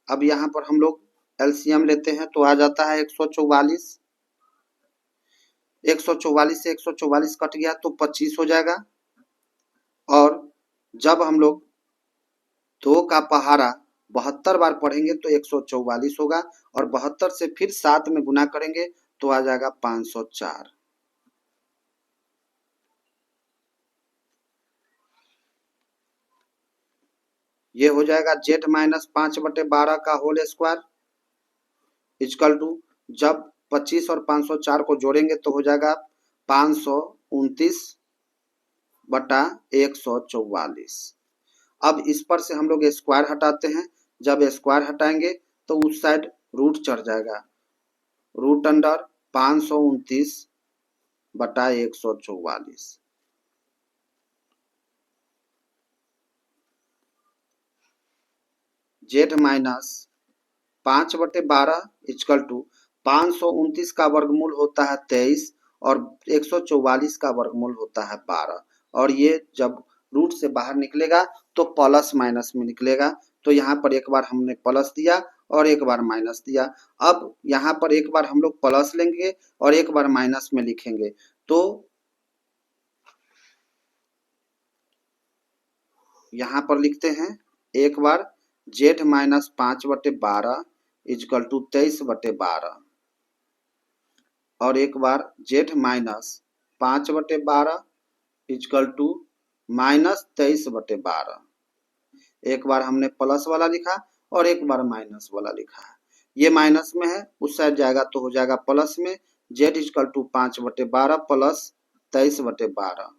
अब यहाँ पर हम लोग एलसीएम लेते हैं तो आ जाता है 144। 144 से 144 कट गया तो 25 हो जाएगा। और जब हम लोग 2 का पहाड़ा 72 बार पढ़ेंगे तो 144 होगा और 72 से फिर 7 में गुना करेंगे तो आ जाएगा 504। ये हो जाएगा z माइनस 5/12 का होल स्क्वायर इजकल टू, जब 25 और 504 को जोड़ेंगे तो हो जाएगा 529/144। अब इस पर से हम लोग स्क्वायर हटाते हैं। जब स्क्वायर हटाएंगे तो उस साइड रूट चढ़ जाएगा, root under 529/144। z minus 5/12 equal to 529 का वर्गमूल होता है 23 और 144 का वर्गमूल होता है 12। और ये जब रूट से बाहर निकलेगा तो प्लस माइनस में निकलेगा। तो यहाँ पर एक बार हमने प्लस दिया और एक बार माइनस दिया। अब यहाँ पर एक बार हम लोग प्लस लेंगे और एक बार माइनस में लिखेंगे। तो यहाँ पर लिखते हैं एक बार z माइनस 5/12 इजकल टू 23/12 और एक बार z माइनस 5/12 इजकल टू -23/12। एक बार हमने प्लस वाला लिखा और एक बार माइनस वाला लिखा है। ये माइनस में है, उस साइड जाएगा तो हो जाएगा प्लस में। z equal to 5/12 plus 23/12।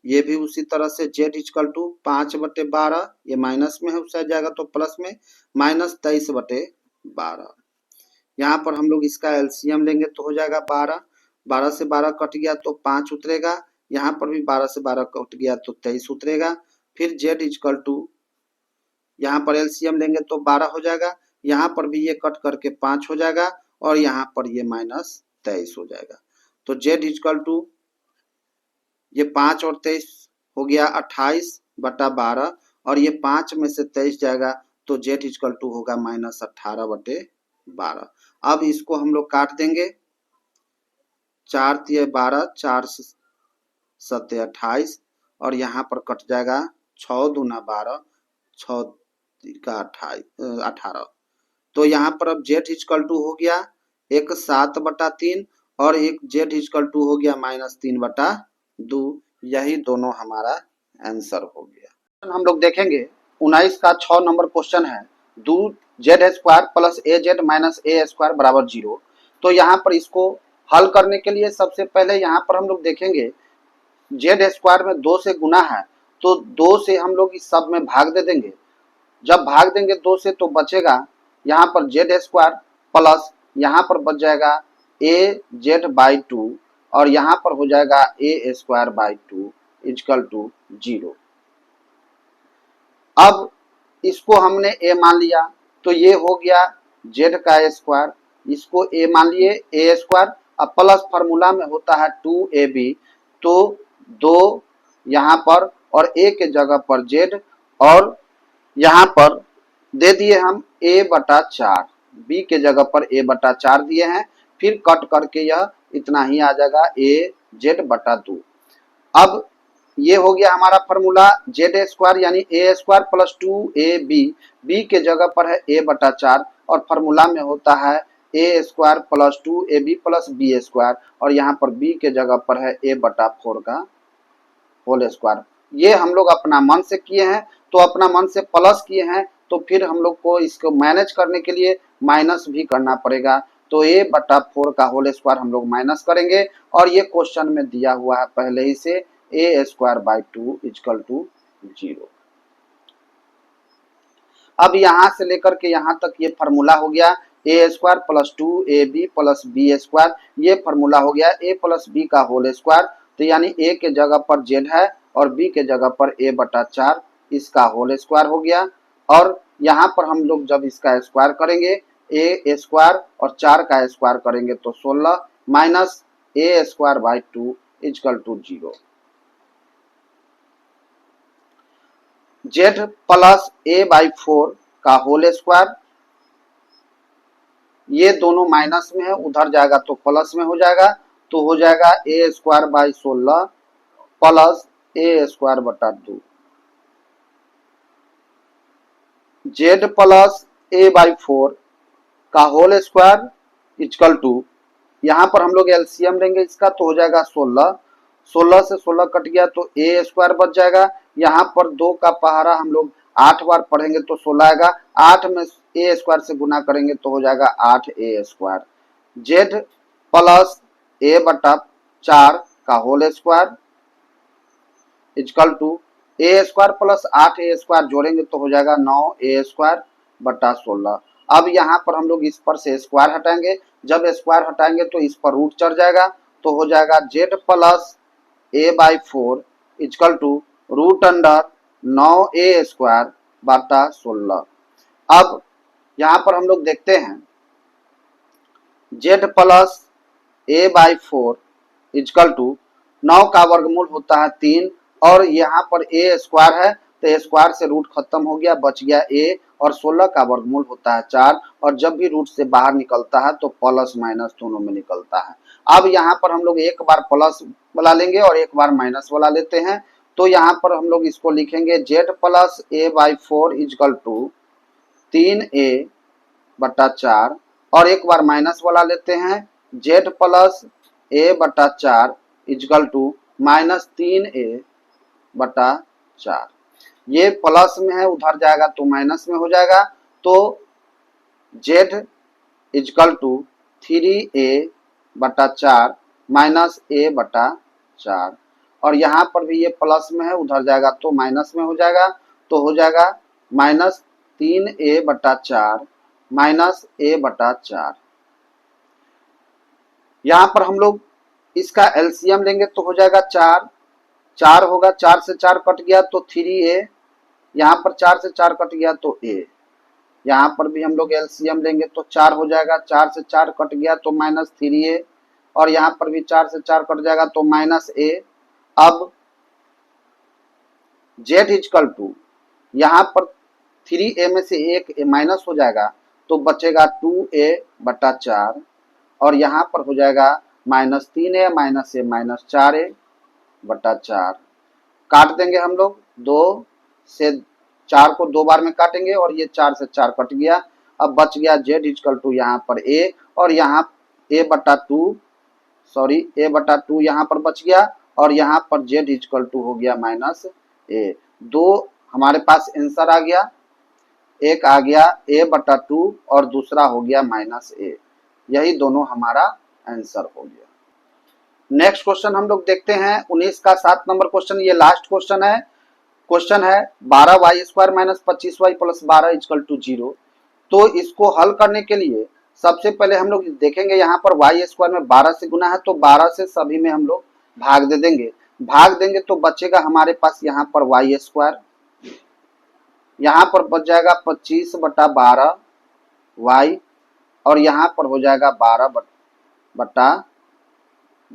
ये भी उसी तरह से z इजकल टू 5/12, ये माइनस में है, उस साइड जाएगा तो प्लस में -23/12। यहाँ पर हम लोग इसका एलसीएम लेंगे तो हो जाएगा 12। 12 से 12 कट गया तो 5 उतरेगा। यहाँ पर भी 12 से 12 कट गया तो 23 उतरेगा। फिर z इजकल टू, यहाँ पर एलसीएम लेंगे तो 12 हो जाएगा। यहाँ पर भी ये कट करके 5 हो जाएगा और यहाँ पर ये -23 हो जाएगा। तो z इजकल टू ये 5 और 23 हो गया 28/12 और ये 5 में से 23 जाएगा तो z इजकल टू होगा -18/12। अब इसको हम लोग काट देंगे। 4 तिये 12, 4 7 28 और यहाँ पर कट जाएगा 6 दूना 12, 6 का 18। तो यहाँ पर अब z इजकल टू हो गया एक 7/3 और एक z इजकल टू हो गया -3/2। यही दोनों हमारा आंसर हो गया। हम लोग देखेंगे 19 का 6 नंबर क्वेश्चन है, दो z square plus az minus a square बराबर 0। तो यहाँ पर इसको हल करने के लिए सबसे पहले यहाँ पर हम लोग देखेंगे z स्क्वायर में 2 से गुना है तो 2 से हम लोग इस सब में भाग दे देंगे। जब भाग देंगे 2 से तो बचेगा यहाँ पर z स्क्वायर प्लस यहाँ पर बच जाएगा az/2 और यहाँ पर हो जाएगा a square by 2 equal to 0। अब इसको हमने a मान लिया तो ये हो गया z का स्क्वायर, इसको a मान लिए a स्क्वायर। अब प्लस फार्मूला में होता है 2ab, तो 2 यहाँ पर और a के जगह पर z और यहाँ पर दे दिए हम a/4, b के जगह पर a/4 दिए हैं। फिर कट करके यह इतना ही आ जाएगा a जेड बटा 2। अब ये हो गया हमारा फॉर्मूला जेड स्क्वायर यानी ए स्क्वायर प्लस 2ab, बी के जगह पर है a बटा 4 और फॉर्मूला में होता है A square plus 2ab plus B square और यहाँ पर b के जगह पर है a बटा 4 का होल स्क्वायर। ये हम लोग अपना मन से किए हैं, तो अपना मन से प्लस किए हैं तो फिर हम लोग को इसको मैनेज करने के लिए माइनस भी करना पड़ेगा। तो a बटा 4 का होल स्क्वायर हम लोग माइनस करेंगे और ये क्वेश्चन में दिया हुआ है पहले ही से ए स्क्वायर बाई 2 इक्वल टू 0। अब यहाँ से लेकर के यहाँ तक ये फार्मूला हो गया A square plus 2ab plus B square, ये फार्मूला हो गया a प्लस बी का होल स्क्वायर। तो यानी a के जगह पर z है और b के जगह पर a बटा 4 इसका होल स्क्वायर हो गया। और यहाँ पर हम लोग जब इसका स्क्वायर करेंगे a स्क्वायर और 4 का स्क्वायर करेंगे तो 16 minus a square by 2 equal to 0। z plus a by 4 का होल स्क्वायर, ये दोनों माइनस में है, उधर जाएगा तो प्लस में हो जाएगा, तो हो जाएगा a square by 16 plus a square बटा 2। z प्लस a बाई 4 का होल स्क्वायर इक्वल टू, यहाँ पर हम लोग एलसीएम लेंगे इसका तो हो जाएगा 16, 16 से 16 कट गया तो a स्क्वायर बच जाएगा। यहाँ पर 2 का पहाड़ा हम लोग 8 बार पढ़ेंगे तो 16 आएगा, 8 में a स्क्वायर से गुना करेंगे तो हो जाएगा 8a square. z plus a बटा 4 का whole square equal to a square plus 8a square जोड़ेंगे तो हो जाएगा 9a स्क्वायर बटा 16। अब यहाँ पर हम लोग इस पर से स्क्वायर हटाएंगे, जब स्क्वायर हटाएंगे तो इस पर रूट चढ़ जाएगा तो हो जाएगा z plus a by 4 equal to root under 9a square बटा 16। अब यहाँ पर हम लोग देखते हैं z plus a by 4 equal to 9 का वर्गमूल होता है 3 और यहाँ पर a स्क्वायर है तो a स्क्वायर से रूट खत्म हो गया, बच गया a और 16 का वर्गमूल होता है 4 और जब भी रूट से बाहर निकलता है तो प्लस माइनस दोनों में निकलता है। अब यहाँ पर हम लोग एक बार प्लस वाला लेंगे और एक बार माइनस वाला लेते हैं, तो यहाँ पर हम लोग इसको लिखेंगे z plus a by 4 equal to 3a बटा 4 और एक बार माइनस वाला लेते हैं z प्लस a बटा 4 इक्वल टू माइनस 3a बटा 4। ये प्लस में है, उधर जाएगा तो माइनस में हो जाएगा, तो z इक्वल टू 3a बटा 4 माइनस a बटा 4 और यहाँ पर भी ये प्लस में है, उधर जाएगा तो माइनस में हो जाएगा, तो हो जाएगा माइनस 3a बटा 4 माइनस a बटा 4। यहाँ पर हम लोग इसका एलसीएम लेंगे तो हो जाएगा 4, 4 होगा, 4 से 4 कट गया तो 3a, यहाँ पर 4 से 4 कट गया तो a, यहाँ पर भी हम लोग एलसीएम लेंगे तो 4 हो जाएगा, 4 से 4 कट गया तो माइनस 3a और यहाँ पर भी 4 से 4 कट जाएगा तो माइनस a। अब z इक्वल टू, यहाँ पर 3a में से एक माइनस हो जाएगा तो बचेगा 2a बटा 4 और यहाँ पर हो जाएगा minus 3a minus a minus 4a बटा 4। काट देंगे हम लोग, 2 से 4 को 2 बार में काटेंगे और ये 4 से 4 कट गया। अब बच गया z इक्वल टू यहाँ पर a और यहाँ a बटा 2 यहाँ पर बच गया और यहाँ पर z इक्वल टू हो गया माइनस a। 2 हमारे पास आंसर आ गया, एक आ गया a बटा 2 और दूसरा हो गया माइनस a, यही दोनों हमारा आंसर हो गया। नेक्स्ट क्वेश्चन हम लोग देखते हैं 19 का 7 नंबर क्वेश्चन, ये लास्ट क्वेश्चन है। क्वेश्चन है 12y square minus 25y plus 12 equal to 0। तो इसको हल करने के लिए सबसे पहले हम लोग देखेंगे, यहाँ पर y स्क्वायर में 12 से गुना है तो 12 से सभी में हम लोग भाग दे देंगे, भाग देंगे तो बचेगा हमारे पास यहाँ पर y स्क्वायर, यहाँ पर बच जाएगा 25 बटा 12 y और यहाँ पर हो जाएगा 12 बटा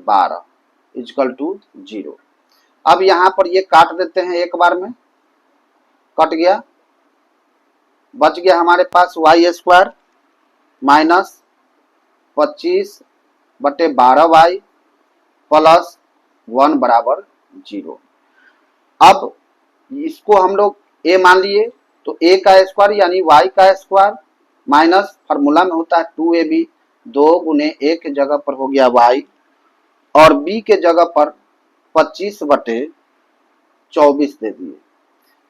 12 इक्वल टू 0। अब यहाँ पर ये काट देते हैं, एक बार में कट गया, बच गया हमारे पास y स्क्वायर माइनस 25 बटे 12y प्लस 1 बराबर 0। अब इसको हम लोग a मान लिए तो a का स्क्वायर यानी y का स्क्वायर माइनस फार्मूला में होता है 2ab, 2 गुने a के जगह पर हो गया y और b के जगह पर 25/24 दे दिए।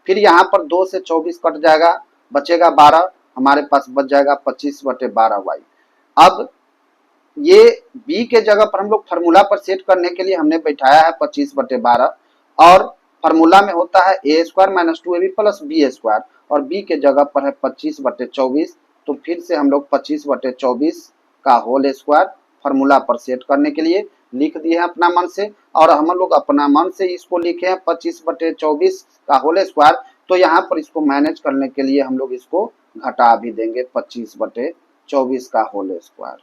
फिर यहाँ पर 2 से 24 कट जाएगा, बचेगा 12, हमारे पास बच जाएगा 25/12y। अब ये b के जगह पर हम लोग फार्मूला पर सेट करने के लिए हमने बैठाया है 25/12 और फार्मूला में होता है a square minus 2ab plus b square और b के जगह पर है 25/24। तो फिर से हम लोग 25/24 का होल स्क्वायर फार्मूला पर सेट करने के लिए लिख दिए हैं अपना मन से और हम लोग अपना मन से इसको लिखे हैं 25/24 का होल स्क्वायर। तो यहाँ पर इसको मैनेज करने के लिए हम लोग इसको घटा भी देंगे 25/24 का होल स्क्वायर।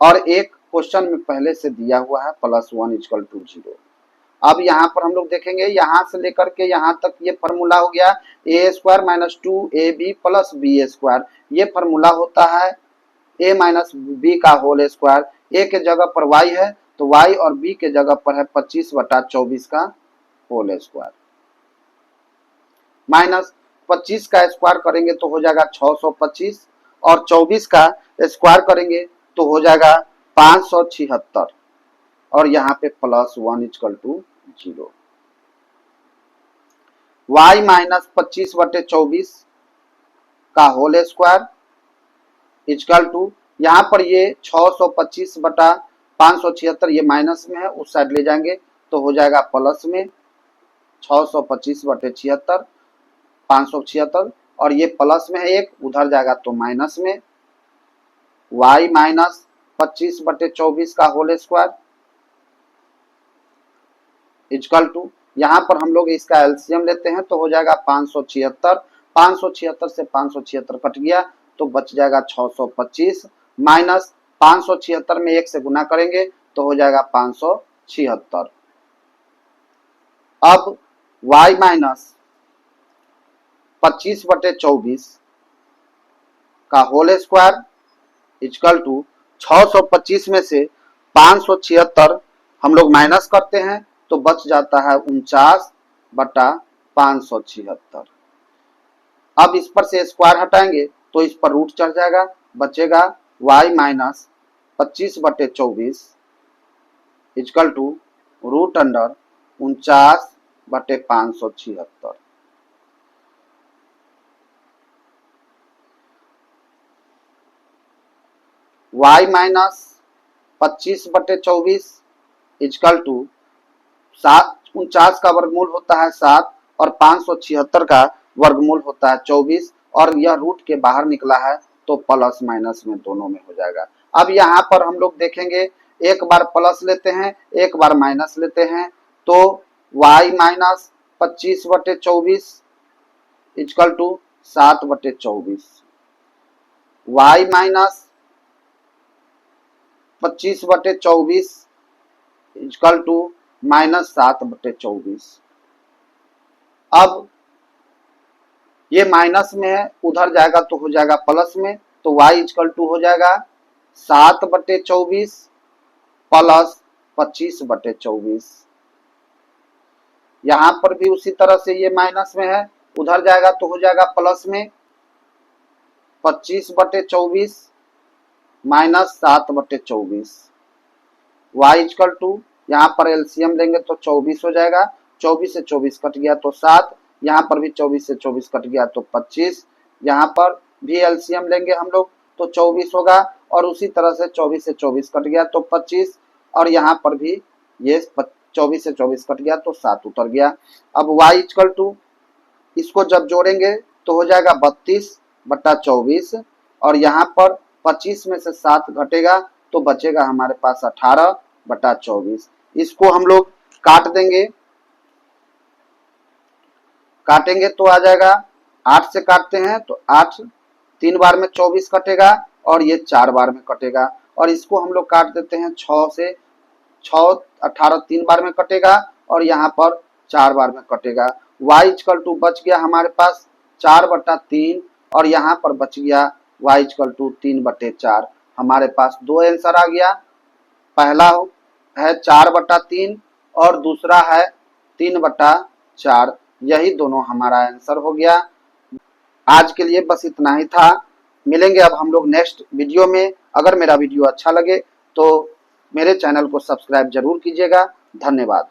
और एक क्वेश्चन में पहले से दिया हुआ है +1 = 0। अब यहाँ पर हम लोग देखेंगे यहाँ से लेकर के यहाँ तक ये फार्मूला हो गया a square minus 2ab plus b square. ये फार्मूला होता है a माइनस b का होल स्क्वायर। a के जगह पर y है तो y और b के जगह पर है 25/24 का होल स्क्वायर माइनस 25 का स्क्वायर करेंगे तो हो जाएगा 625 और 24 का स्क्वायर करेंगे तो हो जाएगा 576 और यहाँ पे +1 = 0। y माइनस 25/24 का होल स्क्वायर इक्वल टू यहाँ पर ये 625/576 ये माइनस में है, उस साइड ले जाएंगे तो हो जाएगा प्लस में 625/76 576 और ये प्लस में है एक उधर जाएगा तो माइनस में y माइनस 25/24 का होल स्क्वायर इक्वल टू यहाँ पर हम लोग इसका एलसीएम लेते हैं तो हो जाएगा 576। 576 से 576 कट गया तो बच जाएगा 625 माइनस 576 में 1 से गुना करेंगे तो हो जाएगा 576। अब y माइनस 25/24 का होल स्क्वायर इक्वल टू 625 में से 576 हम लोग माइनस करते हैं तो बच जाता है 49/576। अब इस पर से स्क्वायर हटाएंगे तो इस पर रूट चढ़ जाएगा, बचेगा y minus 25/24 equal to √49/576। y minus 25/24 equal to 49 का वर्गमूल होता है 7 और 576 का वर्गमूल होता है 24 और यह रूट के बाहर निकला है तो प्लस माइनस में दोनों में हो जाएगा। अब यहाँ पर हम लोग देखेंगे एक बार प्लस लेते हैं एक बार माइनस लेते हैं तो y minus 25/24 equal to 7/24 y minus 25/24 equal to minus 7/24। अब ये माइनस में है उधर जाएगा तो हो जाएगा प्लस में तो y इक्वल टू हो जाएगा 7/24 प्लस 25/24। यहाँ पर भी उसी तरह से ये माइनस में है उधर जाएगा तो हो जाएगा प्लस में 25/24 माइनस 7/24। y इक्वल टू यहाँ पर एलसीएम लेंगे तो 24 हो जाएगा, 24 से 24 कट गया तो 7, यहाँ पर भी 24 से 24 कट गया तो 25, यहाँ पर भी एलसीएम लेंगे हम लोग तो 24 होगा और उसी तरह से 24 से 24 कट गया तो 25 और यहाँ पर भी ये 24 से 24 कट गया तो 7 उतर गया। अब y इक्वल टू इसको जब जोड़ेंगे तो हो जाएगा 32/24 और यहाँ पर 25 में से 7 घटेगा तो बचेगा हमारे पास 18/24। इसको हम लोग काट देंगे, काटेंगे तो आ जाएगा 8 से काटते हैं तो 8 3 बार में 24 कटेगा और ये 4 बार में कटेगा और इसको हम लोग काट देते हैं 6 से 6 18 3 बार में कटेगा और यहाँ पर 4 बार में कटेगा। y इक्वल टू बच गया हमारे पास 4/3 और यहाँ पर बच गया y इक्वल टू 3/4। हमारे पास दो आंसर आ गया, पहला है 4/3 और दूसरा है 3/4। यही दोनों हमारा आंसर हो गया। आज के लिए बस इतना ही था। मिलेंगे अब हम लोग नेक्स्ट वीडियो में। अगर मेरा वीडियो अच्छा लगे तो मेरे चैनल को सब्सक्राइब जरूर कीजिएगा। धन्यवाद।